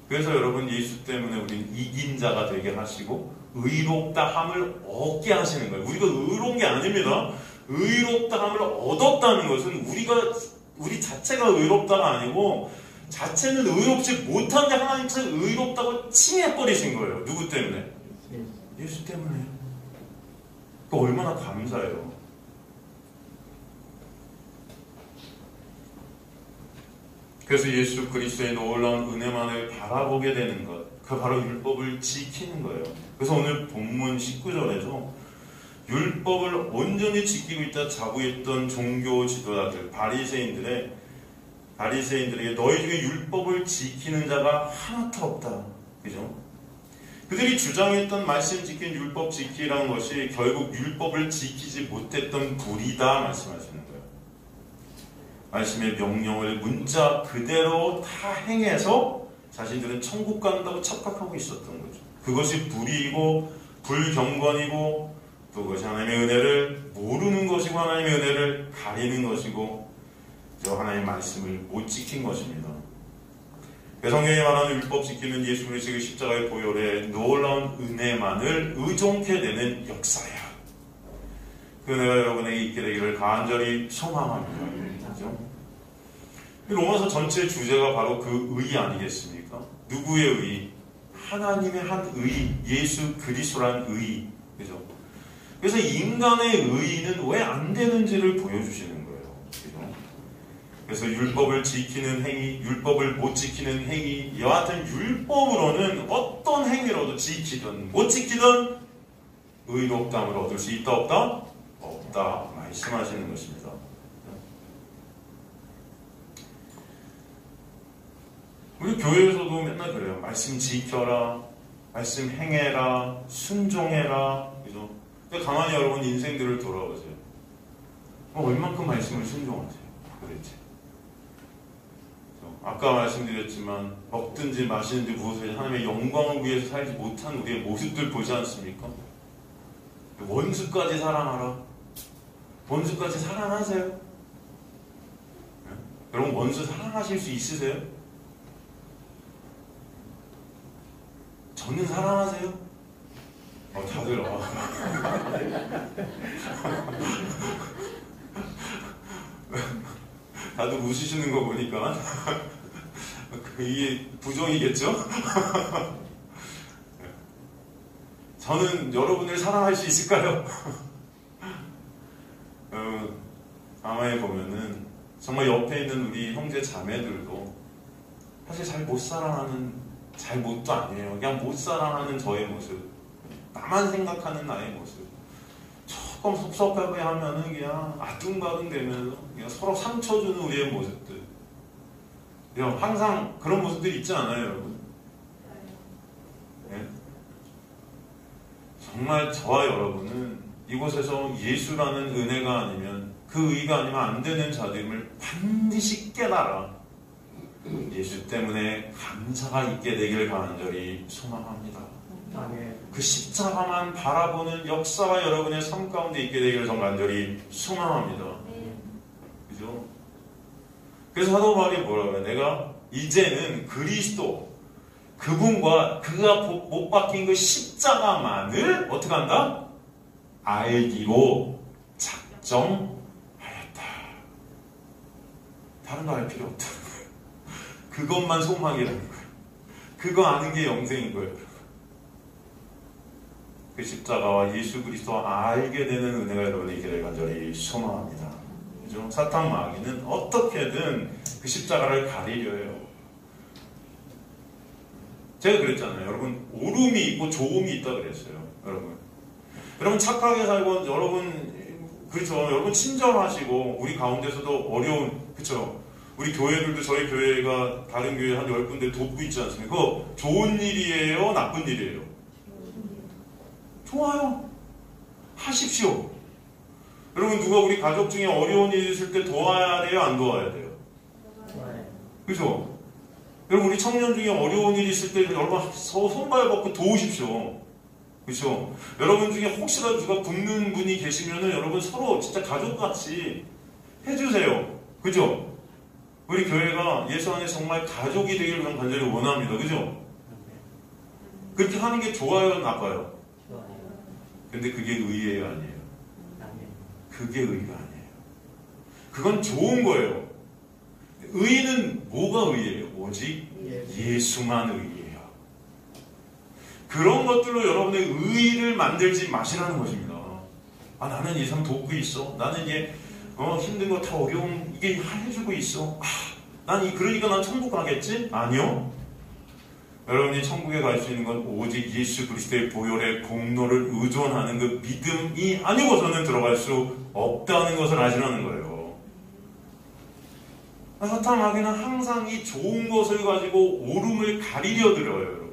그래서 여러분 예수 때문에 우리는 이긴 자가 되게 하시고 의롭다함을 얻게 하시는 거예요. 우리가 의로운 게 아닙니다. 의롭다함을 얻었다는 것은 우리 자체가 의롭다가 아니고 자체는 의롭지 못한데 하나님께서 의롭다고 칭해버리신 거예요. 누구 때문에? 예수 때문에. 그 얼마나 감사해요. 그래서 예수 그리스도의 놀라운 은혜만을 바라보게 되는 것, 그 바로 율법을 지키는 거예요. 그래서 오늘 본문 19절에서 율법을 온전히 지키고 있다 자부했던 종교 지도자들, 바리새인들에게 너희 중에 율법을 지키는 자가 하나도 없다. 그죠? 그들이 주장했던 말씀 지킨 율법 지키라는 것이 결국 율법을 지키지 못했던 불이다 말씀하시는 거예요. 말씀의 명령을 문자 그대로 다 행해서 자신들은 천국 간다고 착각하고 있었던 거죠. 그것이 불의이고 불경건이고 또 그것이 하나님의 은혜를 모르는 것이고 하나님의 은혜를 가리는 것이고 저 하나님의 말씀을 못 지킨 것입니다. 성경에 말하는 율법 지키는 예수 그리스도의 십자가의 보혈의 놀라운 은혜만을 의존케 되는 역사야. 그 은혜가 여러분에게 있게 되기를 간절히 소망합니다. 그렇죠? 로마서 전체 주제가 바로 그 의 아니겠습니까? 누구의 의? 하나님의 한 의, 예수 그리스도란 의. 그죠? 그래서 인간의 의는 왜 안 되는지를 보여주시는 거예요. 그죠? 그래서 율법을 지키는 행위, 율법을 못 지키는 행위, 여하튼 율법으로는 어떤 행위로도 지키든 못 지키든 의롭다함을 얻을 수 있다 없다? 없다 말씀하시는 것입니다. 우리 교회에서도 맨날 그래요. 말씀 지켜라, 말씀 행해라, 순종해라. 그죠? 근데 가만히 여러분 인생들을 돌아보세요. 얼만큼 말씀을 순종하세요? 도대체. 아까 말씀드렸지만 먹든지 마시든지 무엇을 하나님의 영광을 위해서 살지 못한 우리의 모습들 보지 않습니까? 원수까지 사랑하라. 원수까지 사랑하세요? 네? 여러분 원수 사랑하실 수 있으세요? 저는 사랑하세요? 다들 다들 웃으시는 거 보니까 이게 부정이겠죠? 저는 여러분을 사랑할 수 있을까요? 가만히 보면은 정말 옆에 있는 우리 형제 자매들도 사실 잘 못 사랑하는, 잘 못도 아니에요. 그냥 못 사랑하는 저의 모습, 나만 생각하는 나의 모습, 조금 섭섭하게 하면은 그냥 아둥바둥 되면서 그냥 서로 상처 주는 우리의 모습들. 항상 그런 모습들이 있지 않아요, 여러분? 네? 정말 저와 여러분은 이곳에서 예수라는 은혜가 아니면, 그 의가 아니면 안 되는 자들임을 반드시 깨달아 예수 때문에 감사가 있게 되길 간절히 소망합니다. 그 십자가만 바라보는 역사가 여러분의 삶 가운데 있게 되기를 간절히 소망합니다. 그죠? 그래서 사도 바울이 뭐라고 해요? 내가 이제는 그리스도, 그분과 그가 못 박힌 그 십자가만을 어떻게 한다? 알기로 작정하였다. 다른 거 알 필요 없다. 그것만 소망이라는 거예요. 그거 아는 게 영생인 거예요. 그 십자가와 예수 그리스도와 알게 되는 은혜가 여러분의 있기를 간절히 소망합니다. 그죠? 사탄 마귀는 어떻게든 그 십자가를 가리려 해요. 제가 그랬잖아요. 여러분, 오름이 있고 조음이 있다 그랬어요. 여러분 착하게 살고, 그렇죠. 여러분 친절하시고, 우리 가운데서도 어려운, 그렇죠. 우리 교회들도 저희 교회가 다른 교회 한 10군데 돕고 있지 않습니까? 그거 좋은 일이에요? 나쁜 일이에요? 좋아요. 하십시오. 여러분, 누가 우리 가족 중에 어려운 일이 있을 때 도와야 돼요? 안 도와야 돼요? 그죠? 여러분, 우리 청년 중에 어려운 일이 있을 때 여러분 손발 벗고 도우십시오. 그죠? 여러분 중에 혹시라도 누가 굶는 분이 계시면은 여러분 서로 진짜 가족같이 해주세요. 그죠? 우리 교회가 예수 안에 정말 가족이 되기를 간절히 원합니다. 그죠? 그렇게 하는 게 좋아요? 나빠요? 근데 그게 의예요? 아니에요? 그게 의가 아니에요. 그건 좋은 거예요. 의는 뭐가 의예요? 오직 예수만 의예요. 그런 것들로 여러분의 의의를 만들지 마시라는 것입니다. 아, 나는 이 사람 돕고 있어. 나는 얘 힘든 거 다 어려움 이게 해주고 있어. 그러니까 난 천국 가겠지? 아니요. 여러분이 천국에 갈 수 있는 건 오직 예수 그리스도의 보혈의 공로를 의존하는 그 믿음이 아니고서는 들어갈 수 없다는 것을 아시라는 거예요. 사탄 마귀는 항상 이 좋은 것을 가지고 오름을 가리려 들어요, 여러분.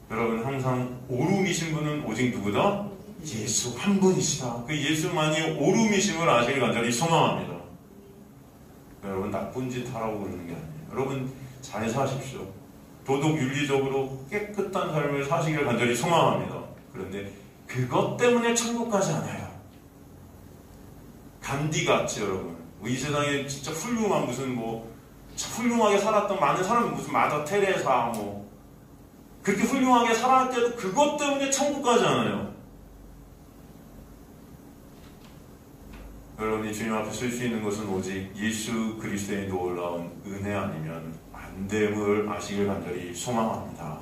여러분, 항상 오름이신 분은 오직 누구다? 예수 한 분이시다. 그 예수만이 오름이심을 아시길 간절히 소망합니다. 여러분, 나쁜 짓 하라고 그러는 게 아니에요. 여러분, 잘 사십시오. 도덕 윤리적으로 깨끗한 삶을 사시길 간절히 소망합니다. 그런데 그것 때문에 천국 가지 않아요. 간디같이 여러분, 이 세상에 진짜 훌륭한 무슨 훌륭하게 살았던 많은 사람이 무슨 마더 테레사 그렇게 훌륭하게 살았을 때도 그것 때문에 천국 가지 않아요. 여러분이 주님 앞에 설 수 있는 것은 오직 예수 그리스도의 놀라운 은혜 아니면 안 됨을 아시길 간절히 소망합니다.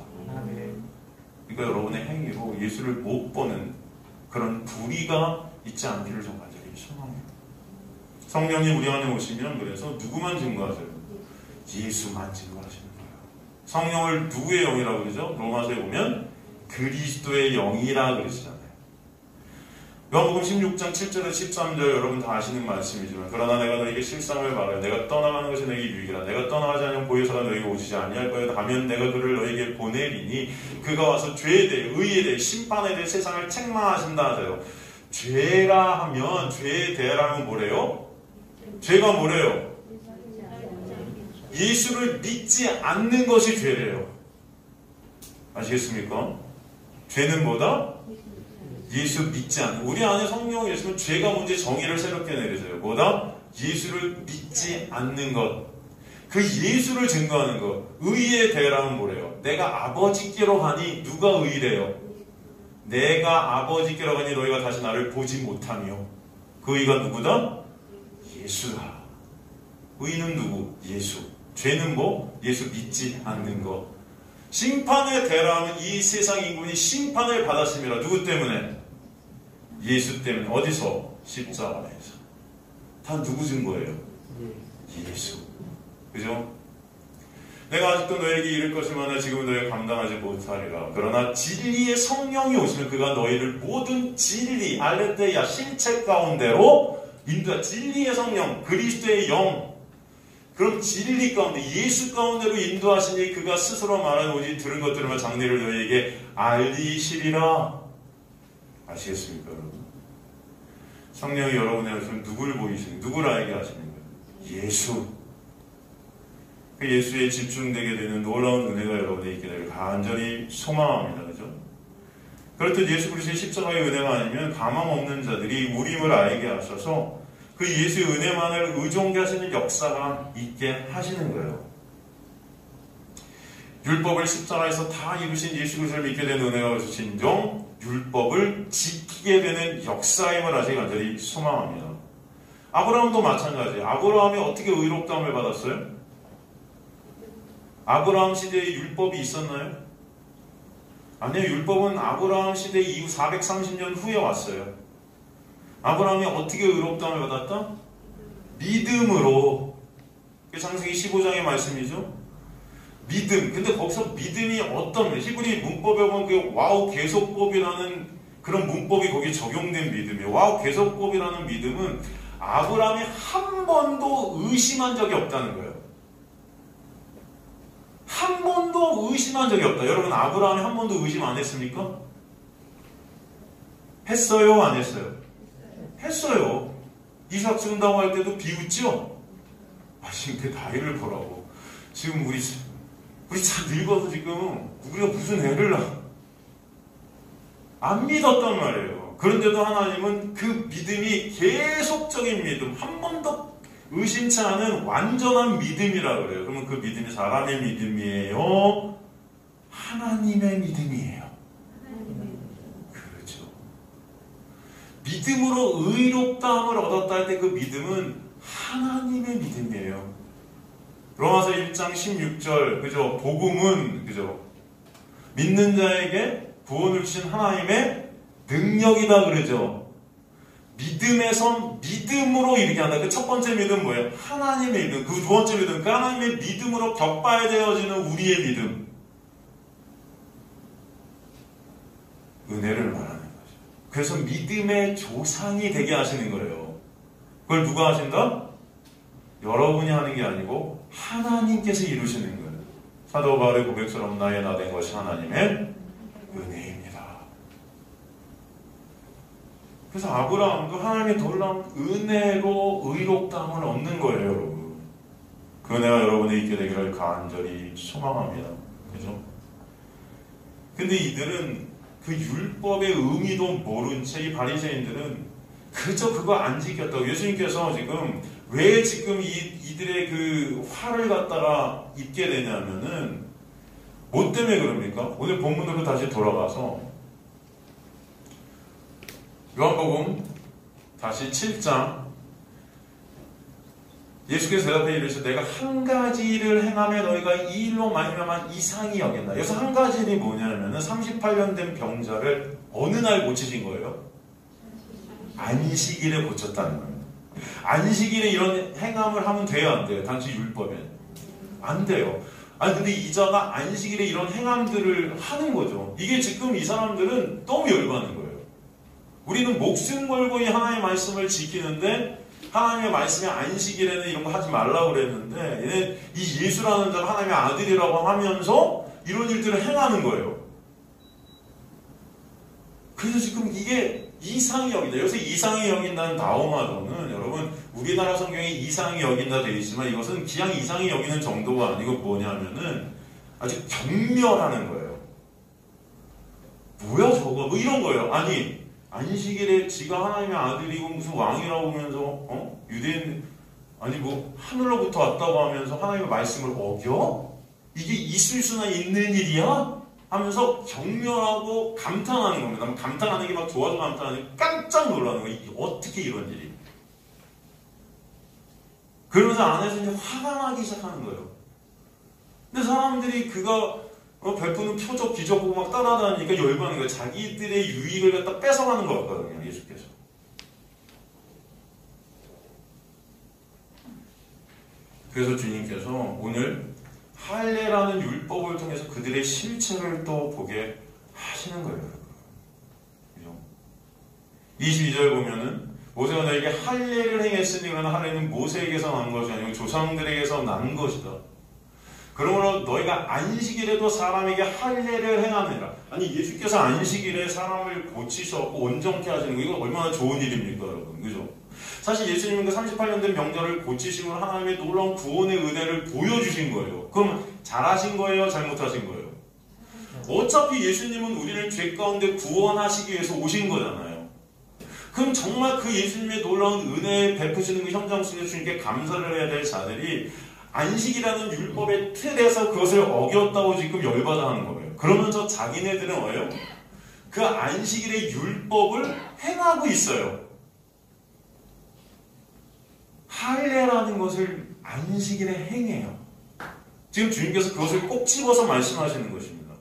그러니까 여러분의 행위로 예수를 못 보는 그런 불의가 있지 않기를 좀 간절히 소망해요. 성령이 우리 안에 오시면 그래서 누구만 증거하세요? 예수만 증거하시는 거예요. 성령을 누구의 영이라고 그러죠? 로마서에 보면 그리스도의 영이라 그러시잖아요. 요한복음 16장 7절에서 13절 여러분 다 아시는 말씀이지만 그러나 내가 너에게 실상을 말하여 내가 떠나가는 것이 너에게 유익이라 내가 떠나가지 않으면 보혜사가 너에게 오시지 아니할 거야 하면 내가 그를 너에게 보내리니 그가 와서 죄에 대해 의에 대해 심판에 대해 세상을 책망하신다 하세요. 죄라 하면 죄에 대하라면 뭐래요? 죄가 뭐래요? 예수를 믿지 않는 것이 죄래요. 아시겠습니까? 죄는 뭐다? 예수 믿지 않는. 우리 안에 성령이 있으면 죄가 뭔지 정의를 새롭게 내리세요. 뭐다? 예수를 믿지 않는 것. 그 예수를 증거하는 것. 의에 대하라면 뭐래요? 내가 아버지께로 가니 누가 의래요? 내가 아버지께로 가니 너희가 다시 나를 보지 못하며. 그 의가 누구다? 예수다. 의는 누구? 예수. 죄는 뭐? 예수 믿지 않는 것. 심판에 대라면 이 세상 인군이 심판을 받았습니다. 누구 때문에? 예수 때문에. 어디서? 십자가에서. 다 누구 증거예요? 예수. 그죠? 내가 아직도 너에게 이를 것이마나 지금 너희가 감당하지 못하리라. 그러나 진리의 성령이 오시면 그가 너희를 모든 진리, 알레테야, 신체 가운데로 인도하. 진리의 성령, 그리스도의 영. 그럼 진리 가운데, 예수 가운데로 인도하시니 그가 스스로 말한 오직 들은 것들만 장래를 너희에게 알리시리라. 아시겠습니까, 여러분? 성령이 여러분의 말씀 누굴 보이시는, 누굴 알게 하시는 거예요? 예수. 그 예수에 집중되게 되는 놀라운 은혜가 여러분에게 있게 되길 간절히 소망합니다. 그죠? 그렇듯 예수 그리스도의 십자가의 은혜가 아니면 가망 없는 자들이 우림을 알게 하셔서 그 예수의 은혜만을 의존케 하시는 역사가 있게 하시는 거예요. 율법을 십자가에서 다 이루신 예수 그리스도를 믿게 된 은혜가 주신종 율법을 지키게 되는 역사임을 아직 간절히 소망합니다. 아브라함도 마찬가지예요. 아브라함이 어떻게 의롭다함을 받았어요? 아브라함 시대에 율법이 있었나요? 아니요, 율법은 아브라함 시대 이후 430년 후에 왔어요. 아브라함이 어떻게 의롭다함을 받았다? 믿음으로. 창세기 15장의 말씀이죠. 믿음. 근데 거기서 믿음이 어떤, 히브리 문법에 보면 그 와우 계속법이라는 그런 문법이 거기에 적용된 믿음이에요. 와우 계속법이라는 믿음은 아브라함이 한 번도 의심한 적이 없다는 거예요. 한 번도 의심한 적이 없다. 여러분, 아브라함이 한 번도 의심 안 했습니까? 했어요? 안 했어요? 했어요. 이삭 준다고 할 때도 비웃죠? 지금 그 나이를 보라고. 지금 우리 참 늙어서 지금 우리가 무슨 애를 낳아. 안 믿었단 말이에요. 그런데도 하나님은 그 믿음이 계속적인 믿음, 한 번도 의심치 않은 완전한 믿음이라 그래요. 그러면 그 믿음이 사람의 믿음이에요? 하나님의 믿음이에요. 그렇죠. 믿음으로 의롭다함을 얻었다 할 때 그 믿음은 하나님의 믿음이에요. 로마서 1장 16절, 그죠? 복음은, 그죠? 믿는 자에게 구원을 주신 하나님의 능력이다 그러죠. 믿음에서 믿음으로 이르게 한다. 그 첫 번째 믿음 뭐예요? 하나님의 믿음. 그 두 번째 믿음, 그 하나님의 믿음으로 격발되어지는 우리의 믿음. 은혜를 말하는 거죠. 그래서 믿음의 조상이 되게 하시는 거예요. 그걸 누가 하신다? 여러분이 하는 게 아니고 하나님께서 이루시는 거예요. 사도 바울의 고백처럼 나의 나 된 것이 하나님의 은혜입니다. 그래서 아브라함도 하나님의 놀라운 은혜로 의롭다함을 얻는 거예요, 여러분. 그 은혜가 여러분에 있게 되기를 간절히 소망합니다. 그죠? 근데 이들은 그 율법의 의미도 모른 채 이 바리새인들은 그저 그거 안 지켰다고. 예수님께서 지금 왜 지금 이들의 그 화를 갖다가 입게 되냐면은 뭐 때문에 그럽니까? 오늘 본문으로 다시 돌아가서 요한복음 다시 7장 예수께서 대답해 이르시되 내가 한 가지를 행하며 너희가 이 일로 말미암아 이상히 여긴다. 여기서 한 가지 일이 뭐냐면은 38년 된 병자를 어느 날 고치신 거예요? 안식일에 고쳤다는 거예요. 안식일에 이런 행함을 하면 돼요, 안 돼요? 단지 율법에 안 돼요. 아니 근데 이자가 안식일에 이런 행함들을 하는 거죠. 이게 지금 이 사람들은 너무 열받는 거예요. 우리는 목숨 걸고 이 하나님의 말씀을 지키는데 하나님의 말씀에 안식일에는 이런 거 하지 말라고 그랬는데 얘네 이 예수라는 자가 하나님의 아들이라고 하면서 이런 일들을 행하는 거예요. 그래서 지금 이게 이상히 여긴다. 여기서 이상히 여긴다는 나오마도는 여러분 우리나라 성경에 이상히 여긴다 되어 있지만 이것은 그냥 이상히 여기는 정도가 아니고 뭐냐면은 아주 경멸하는 거예요. 뭐야 저거 뭐 이런 거예요. 아니 안식일에 지가 하나님의 아들이고 무슨 왕이라고 하면서 유대인 아니 뭐 하늘로부터 왔다고 하면서 하나님의 말씀을 어겨? 이게 있을 수나 있는 일이야? 하면서 경멸하고 감탄하는 겁니다. 감탄하는 게 막 좋아서 감탄하는 게 깜짝 놀라는 거예요. 이게 어떻게 이런 일이? 그러면서 안에서 이제 화가 나기 시작하는 거예요. 근데 사람들이 그가 베푸는 표적, 기적 보고 막 따라다니니까 열받는 거예요. 자기들의 유익을 갖다 뺏어가는 것 같거든요. 예수께서. 그래서 주님께서 오늘 할례라는 율법을 통해서 그들의 실체를 또 보게 하시는 거예요. 그죠? 22절 보면은 모세가 너에게 할례를 행했으니 그러나 할례는 모세에게서 난 것이 아니고 조상들에게서 난 것이다. 그러므로 너희가 안식일에도 사람에게 할례를 행하느니라. 아니 예수께서 안식일에 사람을 고치셔서 온전케 하시는 거 이거 얼마나 좋은 일입니까 여러분. 그죠? 사실 예수님은 그 38년 된 병자를 고치심으로 하나님의 놀라운 구원의 은혜를 보여주신 거예요. 그럼 잘하신 거예요? 잘못하신 거예요? 어차피 예수님은 우리를 죄 가운데 구원하시기 위해서 오신 거잖아요. 그럼 정말 그 예수님의 놀라운 은혜 베푸시는 그 현장 속에서 주님께 감사를 해야 될 자들이 안식이라는 율법의 틀에서 그것을 어겼다고 지금 열받아 하는 거예요. 그러면서 자기네들은 뭐예요? 그 안식일의 율법을 행하고 있어요. 할례라는 것을 안식일에 행해요. 지금 주님께서 그것을 꼭 집어서 말씀하시는 것입니다.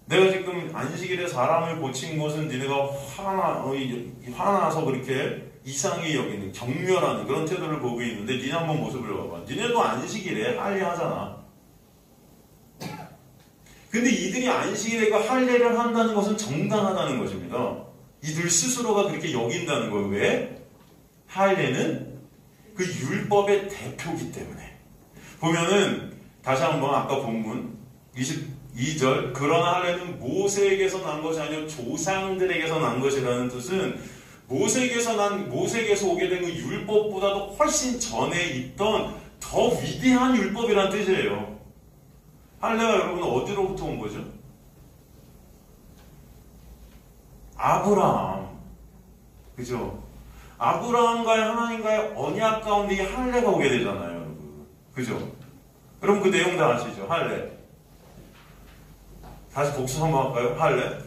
내가 지금 안식일에 사람을 고친 것은 니네가 화나서 그렇게 이상히 여기는 경멸하는 그런 태도를 보고 있는데 니네 한번 모습을 봐봐. 니네도 안식일에 할례하잖아. 근데 이들이 안식일에 그 할례를 한다는 것은 정당하다는 것입니다. 이들 스스로가 그렇게 여긴다는 거예요. 왜? 할례는 그 율법의 대표이기 때문에. 보면은 다시 한번 아까 본문 22절 그러나 할례는 모세에게서 난 것이 아니요 조상들에게서 난 것이라는 뜻은 모세에게서 오게 된 그 율법보다도 훨씬 전에 있던 더 위대한 율법이라는 뜻이에요. 할례가 여러분 어디로부터 온 거죠? 아브라함. 그죠? 아브라함과의 하나님과의 언약 가운데 이 할례가 오게 되잖아요, 여러분. 그죠? 여러분 그 내용 다 아시죠? 할례. 다시 복수 한번 할까요? 할례.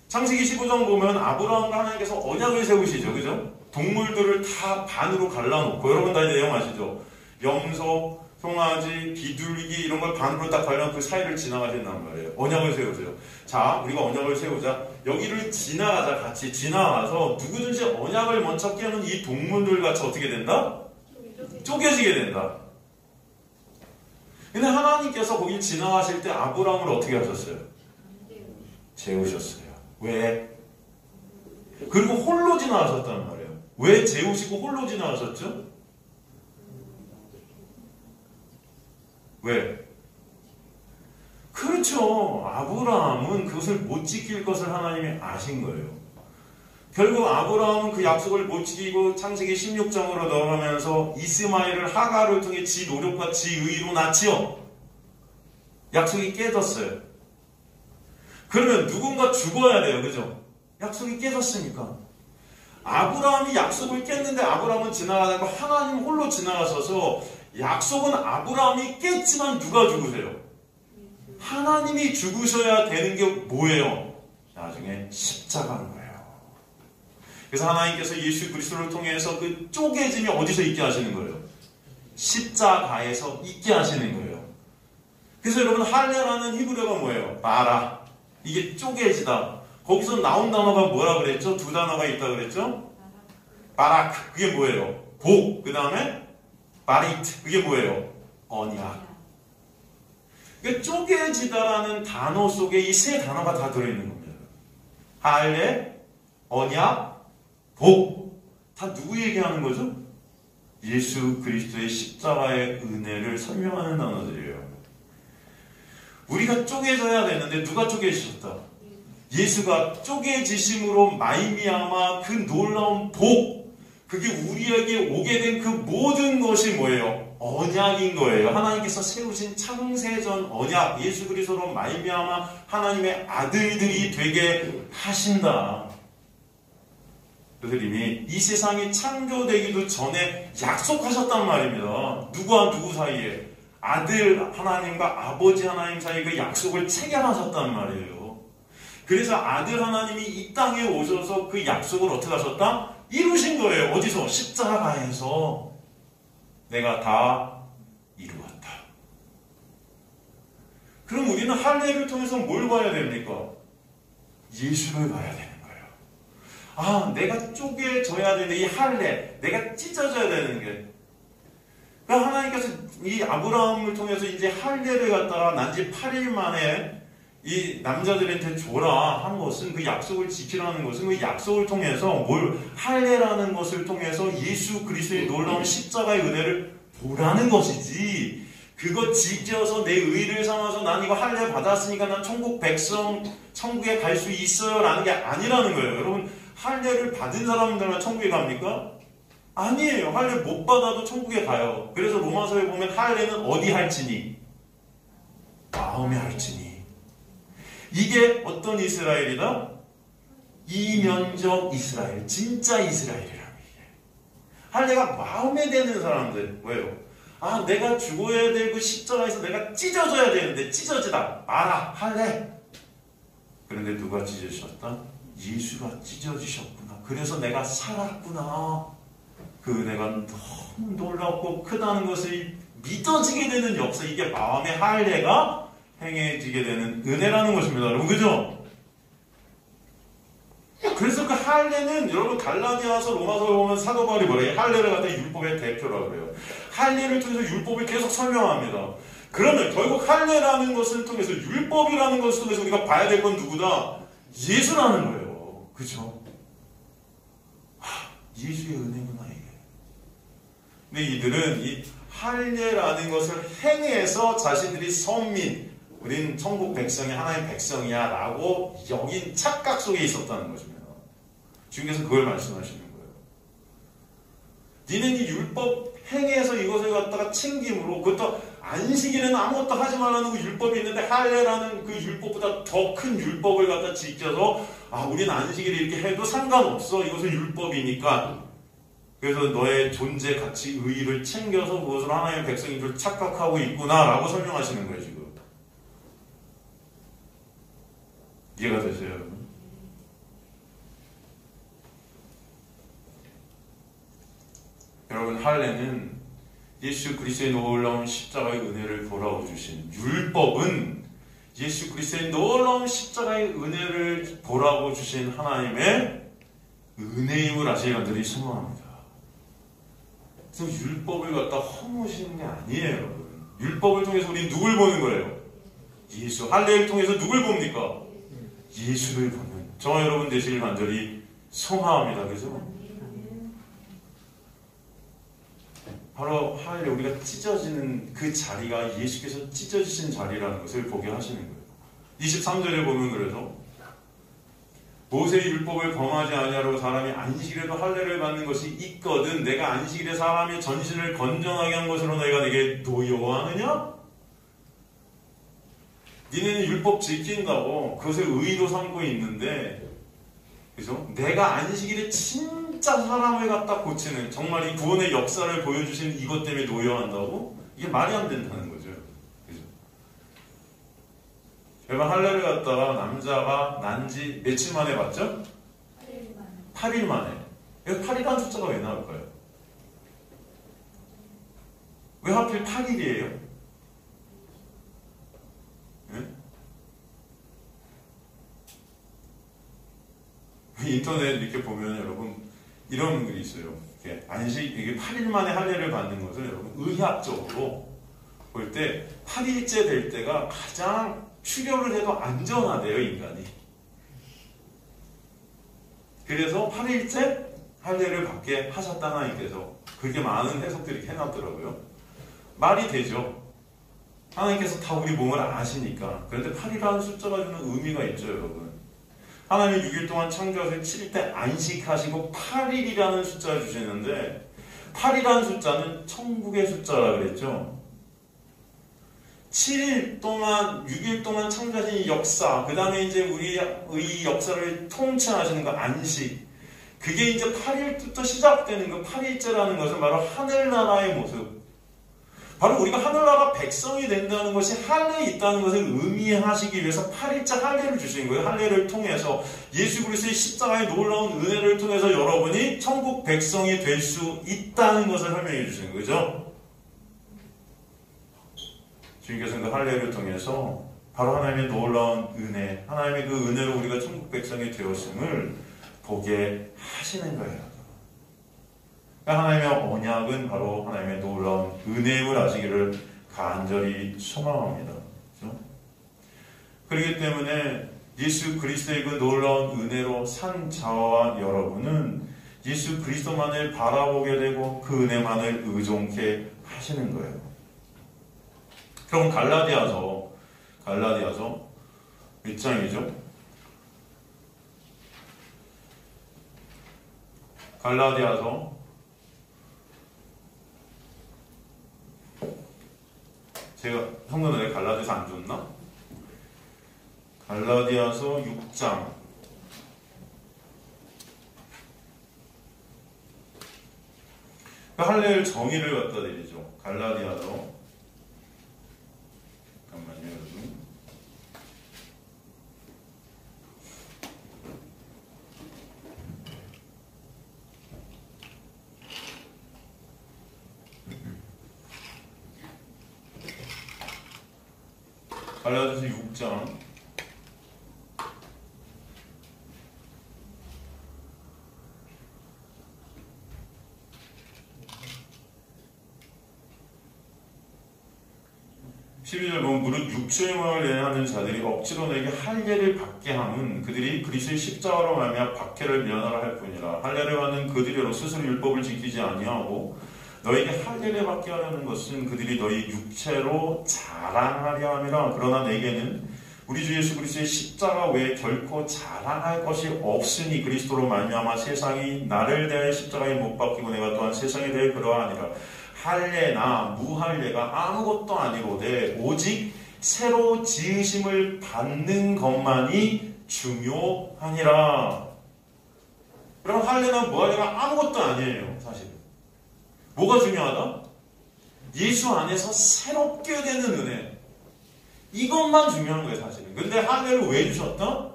창세기 15장 보면 아브라함과 하나님께서 언약을 세우시죠. 그죠? 동물들을 다 반으로 갈라놓고 여러분 다 내용 아시죠? 염소, 송아지, 비둘기 이런 걸 반으로 딱 갈라놓고 그 사이를 지나가신단 말이에요. 언약을 세우세요. 자, 우리가 언약을 세우자. 여기를 지나가자. 같이 지나가서 누구든지 언약을 먼저 깨는 이 동물들 같이 어떻게 된다? 쪼개지게 된다. 근데 하나님께서 거기 지나가실 때 아브라함을 어떻게 하셨어요? 재우셨어요. 왜? 그리고 홀로 지나가셨단 말이에요. 왜 재우시고 홀로 지나가셨죠? 왜? 그렇죠. 아브라함은 그것을 못 지킬 것을 하나님이 아신 거예요. 결국 아브라함은 그 약속을 못 지키고 창세기 16장으로 넘어가면서 이스마엘을 하가를 통해 지 노력과 지 의로 낳지요. 약속이 깨졌어요. 그러면 누군가 죽어야 돼요. 그죠? 약속이 깨졌으니까. 아브라함이 약속을 깼는데 아브라함은 지나가다가 하나님 홀로 지나가셔서 약속은 아브라함이 깼지만 누가 죽으세요? 하나님이 죽으셔야 되는 게 뭐예요? 나중에 십자가인 거예요. 그래서 하나님께서 예수 그리스도를 통해서 그 쪼개짐이 어디서 있게 하시는 거예요? 십자가에서 있게 하시는 거예요. 그래서 여러분 할례라는 히브리어가 뭐예요? 바라. 이게 쪼개지다. 거기서 나온 단어가 뭐라 그랬죠? 두 단어가 있다 그랬죠? 바라크. 그게 뭐예요? 복. 그 다음에 바리트. 그게 뭐예요? 언약. 그러니까 쪼개지다라는 단어 속에 이 세 단어가 다 들어있는 겁니다. 할례, 언약, 복. 다 누구 얘기하는 거죠? 예수 그리스도의 십자가의 은혜를 설명하는 단어들이에요. 우리가 쪼개져야 되는데 누가 쪼개지셨다? 예수가 쪼개지심으로 말미암아 그 놀라운 복, 그게 우리에게 오게 된 그 모든 것이 뭐예요? 언약인 거예요. 하나님께서 세우신 창세전 언약, 예수 그리스도로 말미암아 하나님의 아들들이 되게 하신다. 그래서 이미 이 세상이 창조되기도 전에 약속하셨단 말입니다. 누구와 누구 사이에? 아들 하나님과 아버지 하나님 사이에 그 약속을 체결하셨단 말이에요. 그래서 아들 하나님이 이 땅에 오셔서 그 약속을 어떻게 하셨다? 이루신 거예요. 어디서? 십자가에서 내가 다 이루었다. 그럼 우리는 할례를 통해서 뭘 봐야 됩니까? 예수를 봐야 되는 거예요. 아, 내가 쪼개져야 되는데 이 할례, 내가 찢어져야 되는 게. 그러니까 하나님께서 이 아브라함을 통해서 이제 할례를 갖다가 난지 8일 만에 이 남자들한테 줘라 한 것은, 그 약속을 지키라는 것은 그 약속을 통해서 뭘 할례라는 것을 통해서 예수 그리스도의 놀라운 십자가의 은혜를 보라는 것이지, 그거 지켜서 내 의를 삼아서 난 이거 할례 받았으니까 난 천국 백성 천국에 갈 수 있어요 라는 게 아니라는 거예요. 여러분, 할례를 받은 사람들만 천국에 갑니까? 아니에요. 할례 못 받아도 천국에 가요. 그래서 로마서에 보면 할례는 어디 할지니? 마음에 할지니. 이게 어떤 이스라엘이다? 이면적 이스라엘, 진짜 이스라엘이라는 얘기예요. 할례가 마음에 드는 사람들. 왜요? 아, 내가 죽어야 되고 십자가에서 내가 찢어져야 되는데 찢어지다 마라. 할례. 그런데 누가 찢어지셨다? 예수가 찢어지셨구나. 그래서 내가 살았구나. 그 은혜가 너무 놀랍고 크다는 것을 믿어지게 되는 역사, 이게 마음의 할례가 행해지게 되는 은혜라는 것입니다. 여러분, 그죠? 그래서 그 할례는 여러분 갈라디아서 로마서를 보면 사도 바울이 뭐래요? 할례를 갖다 율법의 대표라고 그래요. 할례를 통해서 율법을 계속 설명합니다. 그러면 결국 할례라는 것을 통해서 율법이라는 것을 통해서 우리가 봐야 될 건 누구다? 예수라는 거예요. 그죠? 예수의 은혜구나 이게. 근데 이들은 이 할례라는 것을 행해서 자신들이 선민, 우린 천국 백성이 하나의 백성이야 라고 여긴 착각 속에 있었다는 것입니다. 주님께서 그걸 말씀하시는 거예요. 니는 이 율법 행해서 이것을 갖다가 챙김으로, 그것도 안식일에는 아무것도 하지 말라는 그 율법이 있는데 할례라는 그 율법보다 더 큰 율법을 갖다 지켜서 우린 안식일에 이렇게 해도 상관없어. 이것은 율법이니까. 그래서 너의 존재 가치 의의를 챙겨서 그것을 하나님의 백성인 줄 착각하고 있구나 라고 설명하시는 거예요 지금. 이해가 되세요 여러분? 여러분, 할례는 예수 그리스도의 놀라운 십자가의 은혜를 보라고 주신, 율법은 예수 그리스도의 놀라운 십자가의 은혜를 보라고 주신 하나님의 은혜임을 아시기 간절히 소망합니다. 그래서 율법을 갖다 허무시는 게 아니에요 여러분. 율법을 통해서 우리 누굴 보는 거예요? 예수. 할례를 통해서 누굴 봅니까? 예수를 보는 저와 여러분 되시길 간절히 소망합니다. 그죠? 바로 할례, 우리가 찢어지는 그 자리가 예수께서 찢어지신 자리라는 것을 보게 하시는 거예요. 23절에 보면 그래서 모세의 율법을 범하지 아니하려고 사람이 안식일에도 할례를 받는 것이 있거든 내가 안식일에 사람의 전신을 건전하게 한 것으로 너희가 내게 노여워하느냐? 니네는 율법 지킨다고 그것을 의의로 삼고 있는데, 그죠? 내가 안식일에 진짜 사람을 갖다 고치는, 정말 이 구원의 역사를 보여주신 이것 때문에 노여한다고? 이게 말이 안 된다는 거죠. 그죠? 여러분, 할례를 갖다가 남자가 난지 며칠 만에 봤죠? 8일 만에. 8이라는 숫자가 왜 나올까요? 왜 하필 8일이에요? 인터넷 이렇게 보면 여러분 이런 글이 있어요. 이게 8일 만에 할례를 받는 것을 여러분 의학적으로 볼 때 8일째 될 때가 가장 출혈을 해도 안전하대요, 인간이. 그래서 8일째 할례를 받게 하셨다 하나님께서. 그렇게 많은 해석들이 이렇게 해놨더라고요. 말이 되죠. 하나님께서 다 우리 몸을 아시니까. 그런데 8이라는 숫자가 주는 의미가 있죠, 여러분. 하나님이 6일 동안 창조하셔서 7일 안식하시고 8일이라는 숫자를 주시는데, 8이라는 숫자는 천국의 숫자라 그랬죠. 7일 동안, 6일 동안 창조하신 역사, 그 다음에 이제 우리의 역사를 통치하시는 거 안식, 그게 이제 8일부터 시작되는 거, 8일째라는 것은 바로 하늘나라의 모습. 바로 우리가 하늘나라 백성이 된다는 것이 할례에 있다는 것을 의미하시기 위해서 8일째 할례를 주신 거예요. 할례를 통해서 예수 그리스도의 십자가의 놀라운 은혜를 통해서 여러분이 천국 백성이 될 수 있다는 것을 설명해 주신 거죠. 주님께서는 그 할례를 통해서 바로 하나님의 놀라운 은혜, 하나님의 그 은혜로 우리가 천국 백성이 되었음을 보게 하시는 거예요. 하나님의 언약은 바로 하나님의 놀라운 은혜임을 아시기를 간절히 소망합니다. 그렇죠? 그렇기 때문에 예수 그리스도의 그 놀라운 은혜로 산 자와 여러분은 예수 그리스도만을 바라보게 되고 그 은혜만을 의존케 하시는 거예요. 그럼 갈라디아서 몇 장이죠? 갈라디아서 제가 성도는 왜 갈라디아서 안 줬나? 갈라디아서 6장 할례의 정의를 갖다 드리죠. 갈라디아서 잠깐만요 여러분. 갈라디아서 6장 12절 보면 무릇 육체의 힘을 내하는 자들이 억지로 내게 할례를 받게 함은 그들이 그리스도의 십자가로 말미암아 박해를 면하라 할 뿐이라. 할례를 받는 그들이로 스스로 율법을 지키지 아니하고 너에게 할례를 받게 하려는 것은 그들이 너희 육체로 자랑하려 함이라. 그러나 내게는 우리 주 예수 그리스도의 십자가 외에 결코 자랑할 것이 없으니 그리스도로 말미암아 세상이 나를 대하여 십자가에 못 박히고 내가 또한 세상에 대해 그러하니라. 할례나 무할례가 아무것도 아니로되 오직 새로 지으심을 받는 것만이 중요하니라. 그럼 할례나 무할례가 아무것도 아니에요. 사실 뭐가 중요하다? 예수 안에서 새롭게 되는 은혜, 이것만 중요한 거예요 사실은. 근데 할례를 왜 주셨다?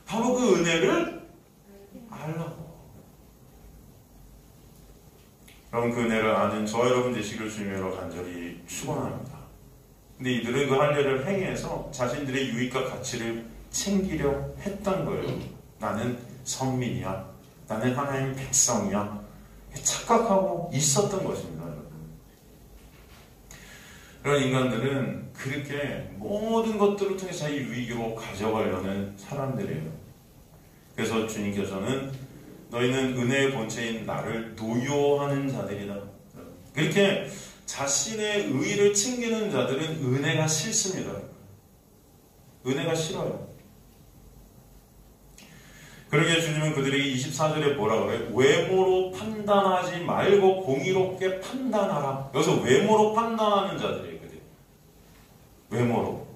바로 그 은혜를 알라고. 여러분, 그 은혜를 아는 저 여러분 되시기를 주님으로 간절히 축원합니다. 근데 이들은 그 할례를 행해서 자신들의 유익과 가치를 챙기려 했던 거예요. 나는 선민이야, 나는 하나님의 백성이야, 착각하고 있었던 것입니다. 그런 인간들은 그렇게 모든 것들을 통해 자기 유익으로 가져가려는 사람들이에요. 그래서 주님께서는 너희는 은혜의 본체인 나를 노여하는 자들이다. 그렇게 자신의 의의를 챙기는 자들은 은혜가 싫습니다. 은혜가 싫어요. 그러기에 주님은 그들에게 24절에 뭐라 그래요? 외모로 판단하지 말고 공의롭게 판단하라. 여기서 외모로 판단하는 자들이에요. 그들. 외모로.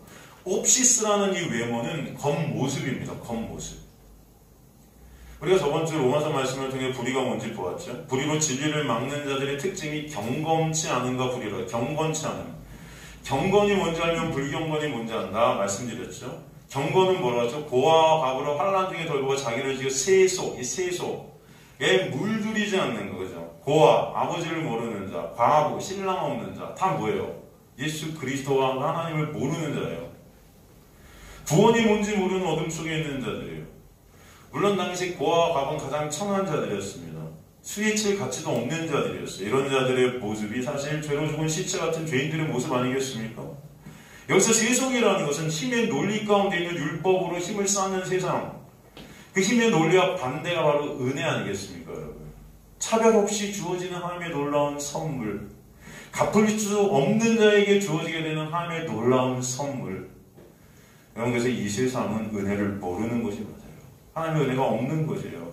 옵시스라는 이 외모는 겉모습입니다. 겉모습. 우리가 저번주 로마서 말씀을 통해 불의가 뭔지 보았죠. 불의로 진리를 막는 자들의 특징이 경건치 않은가 불의라. 경건치 않음. 경건이 뭔지 알면 불경건이 뭔지 안다 말씀드렸죠. 경건은 뭐라고 하죠? 고아와 과부로 환난 중에 돌보고 자기를 지어 세속, 이 세속에 물들이지 않는 거죠. 고아, 아버지를 모르는 자, 과부, 신랑 없는 자, 다 뭐예요? 예수 그리스도와 하나님을 모르는 자예요. 구원이 뭔지 모르는 어둠 속에 있는 자들이에요. 물론 당시 고아와 과부는 가장 천한 자들이었습니다. 수위칠 가치도 없는 자들이었어요. 이런 자들의 모습이 사실 죄로 죽은 시체 같은 죄인들의 모습 아니겠습니까? 여기서 세속이라는 것은 힘의 논리 가운데 있는 율법으로 힘을 쌓는 세상, 그 힘의 논리와 반대가 바로 은혜 아니겠습니까, 여러분? 차별 없이 주어지는 하나님의 놀라운 선물, 갚을 수 없는 자에게 주어지게 되는 하나님의 놀라운 선물. 여러분, 그래서 이 세상은 은혜를 모르는 것이 맞아요. 하나님의 은혜가 없는 것이에요.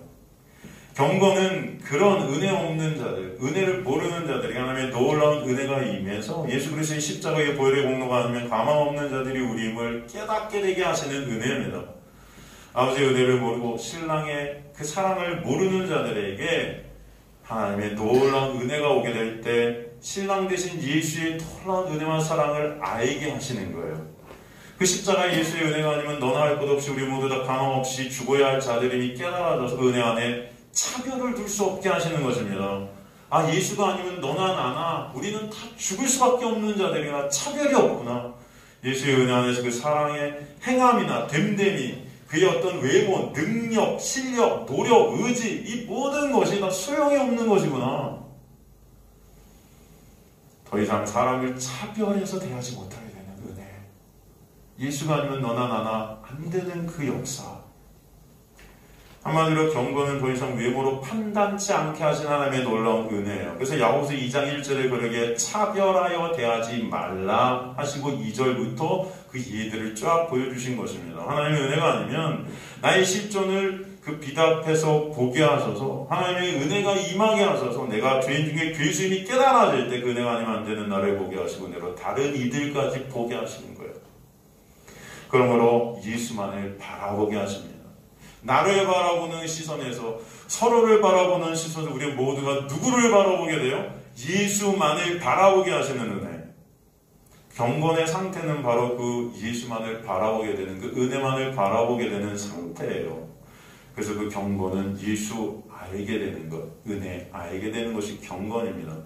경건은 그런 은혜 없는 자들, 은혜를 모르는 자들이 하나님의 놀라운 은혜가 임해서 예수 그리스도의 십자가의 보혈의 공로가 아니면 가망 없는 자들이 우리 힘을 깨닫게 되게 하시는 은혜입니다. 아버지의 은혜를 모르고 신랑의 그 사랑을 모르는 자들에게 하나님의 놀라운 은혜가 오게 될 때 신랑 되신 예수의 놀라운 은혜와 사랑을 알게 하시는 거예요. 그 십자가의 예수의 은혜가 아니면 너나 할 것 없이 우리 모두 다 가망 없이 죽어야 할 자들이니 깨달아져서 그 은혜 안에 차별을 둘 수 없게 하시는 것입니다. 아, 예수가 아니면 너나 나나 우리는 다 죽을 수밖에 없는 자들이나 차별이 없구나. 예수의 은혜 안에서 그 사랑의 행함이나 됨됨이, 그의 어떤 외모, 능력, 실력, 노력, 의지, 이 모든 것이 다 소용이 없는 것이구나. 더 이상 사람을 차별해서 대하지 못하게 되는 은혜. 예수가 아니면 너나 나나 안 되는 그 역사. 한마디로 경건은 더 이상 외모로 판단치 않게 하신 하나님의 놀라운 은혜예요. 그래서 야고보서 2장 1절에 그러게 차별하여 대하지 말라 하시고 2절부터 그 예들을 쫙 보여주신 것입니다. 하나님의 은혜가 아니면 나의 실존을 그 비답해서 보게 하셔서 하나님의 은혜가 임하게 하셔서 내가 죄인 중에 죄수임이 깨달아질 때 그 은혜가 아니면 안 되는 나를 보게 하시고 내가 다른 이들까지 보게 하시는 거예요. 그러므로 예수만을 바라보게 하십니다. 나를 바라보는 시선에서, 서로를 바라보는 시선에서 우리 모두가 누구를 바라보게 돼요? 예수만을 바라보게 하시는 은혜. 경건의 상태는 바로 그 예수만을 바라보게 되는, 그 은혜만을 바라보게 되는 상태예요. 그래서 그 경건은 예수 알게 되는 것, 은혜 알게 되는 것이 경건입니다.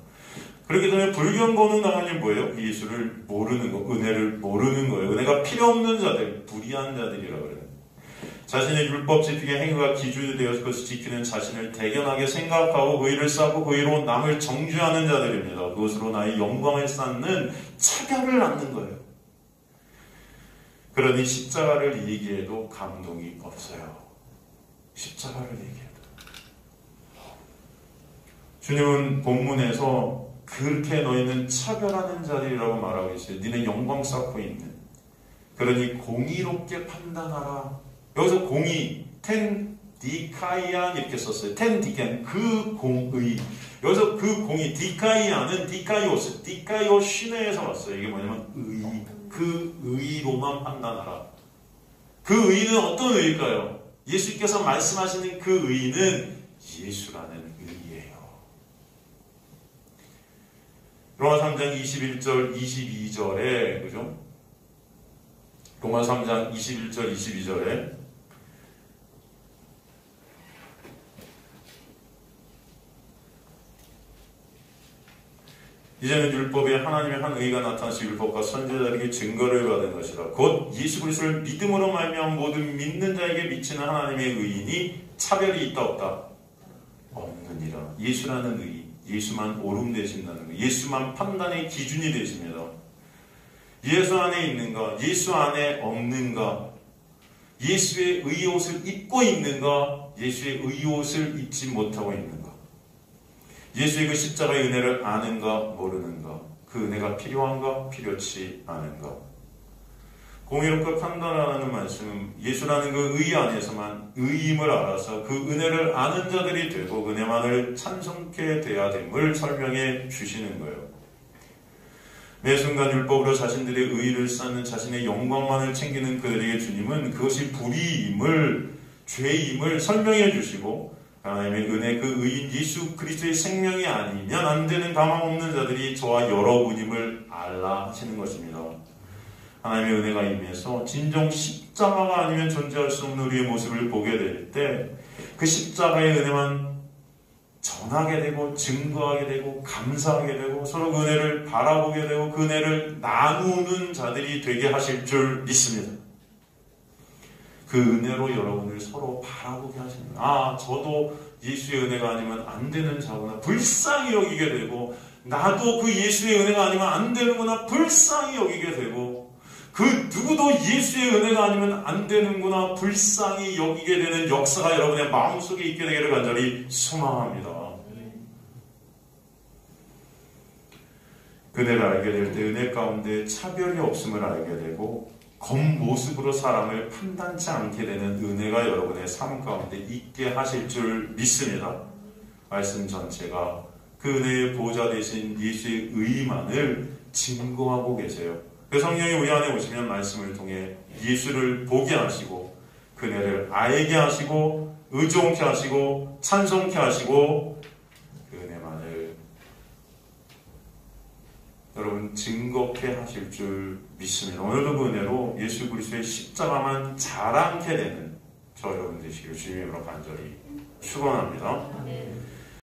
그렇기 때문에 불경건은 당연히 뭐예요? 예수를 모르는 거, 은혜를 모르는 거예요. 은혜가 필요 없는 자들, 불의한 자들이라고 그래요. 자신의 율법 지키기의 행위가 기준이 되어서 그것을 지키는 자신을 대견하게 생각하고 그 일을 쌓고 그 일로 남을 정죄하는 자들입니다. 그것으로 나의 영광을 쌓는 차별을 낳는 거예요. 그러니 십자가를 얘기해도 감동이 없어요. 십자가를 얘기해도. 주님은 본문에서 그렇게 너희는 차별하는 자들이라고 말하고 계세요. 너희는 영광 쌓고 있는. 그러니 공의롭게 판단하라. 여기서 공의, 텐 디카이안 이렇게 썼어요. 텐 디카이안, 그 공의. 여기서 그 공의, 디카이안은 디카이오스, 디카이오 시내에서 왔어요. 이게 뭐냐면 의, 그 의로만 판단하라. 그 의는 어떤 의일까요? 예수께서 말씀하시는 그 의는 예수라는 의예요. 로마 3장 21절, 22절에, 그죠? 로마 3장 21절, 22절에 이제는 율법에 하나님의 한 의가 나타나시 율법과 선지자들에게 증거를 받은 것이라. 곧 예수 그리스도를 믿음으로 말미암아 모든 믿는 자에게 미치는 하나님의 의인이 차별이 있다 없다? 없느니라. 예수라는 의, 예수만 옳음 되신다는 거, 예수만 판단의 기준이 되십니다. 예수 안에 있는가, 예수 안에 없는가, 예수의 의옷을 입고 있는가, 예수의 의옷을 입지 못하고 있는가, 예수의 그 십자가의 은혜를 아는가 모르는가, 그 은혜가 필요한가 필요치 않은가. 공의롭게 판단하라는 말씀은 예수라는 그 의 안에서만 의임을 알아서 그 은혜를 아는 자들이 되고 은혜만을 찬송케 돼야 됨을 설명해 주시는 거예요. 매 순간 율법으로 자신들의 의의를 쌓는 자신의 영광만을 챙기는 그들에게 주님은 그것이 불의임을, 죄임을 설명해 주시고 하나님의 은혜, 그 의인 예수 그리스도의 생명이 아니면 안 되는 가망 없는 자들이 저와 여러분임을 알라 하시는 것입니다. 하나님의 은혜가 임해서 진정 십자가가 아니면 존재할 수 없는 우리의 모습을 보게 될 때 그 십자가의 은혜만 전하게 되고 증거하게 되고 감사하게 되고 서로 그 은혜를 바라보게 되고 그 은혜를 나누는 자들이 되게 하실 줄 믿습니다. 그 은혜로 여러분을 서로 바라보게 하십니다. 아, 저도 예수의 은혜가 아니면 안 되는 자구나 불쌍히 여기게 되고, 나도 그 예수의 은혜가 아니면 안 되는구나 불쌍히 여기게 되고, 그 누구도 예수의 은혜가 아니면 안 되는구나 불쌍히 여기게 되는 역사가 여러분의 마음속에 있게 되기를 간절히 소망합니다. 그 은혜를 알게 될 때 은혜 가운데 차별이 없음을 알게 되고 겉모습으로 사람을 판단치 않게 되는 은혜가 여러분의 삶 가운데 있게 하실 줄 믿습니다. 말씀 전체가 그 은혜의 보좌 되신 예수의 의만을 증거하고 계세요. 그 성령이 우리 안에 오시면 말씀을 통해 예수를 보게 하시고 그 은혜를 알게 하시고 의존케 하시고 찬송케 하시고 그 은혜만을 여러분 증거케 하실 줄 믿습니다. 오늘도 그 은혜로 예수 그리스도의 십자가만 자랑케 되는 저 여러분 되시기를 주님의 이름으로 간절히 축원합니다.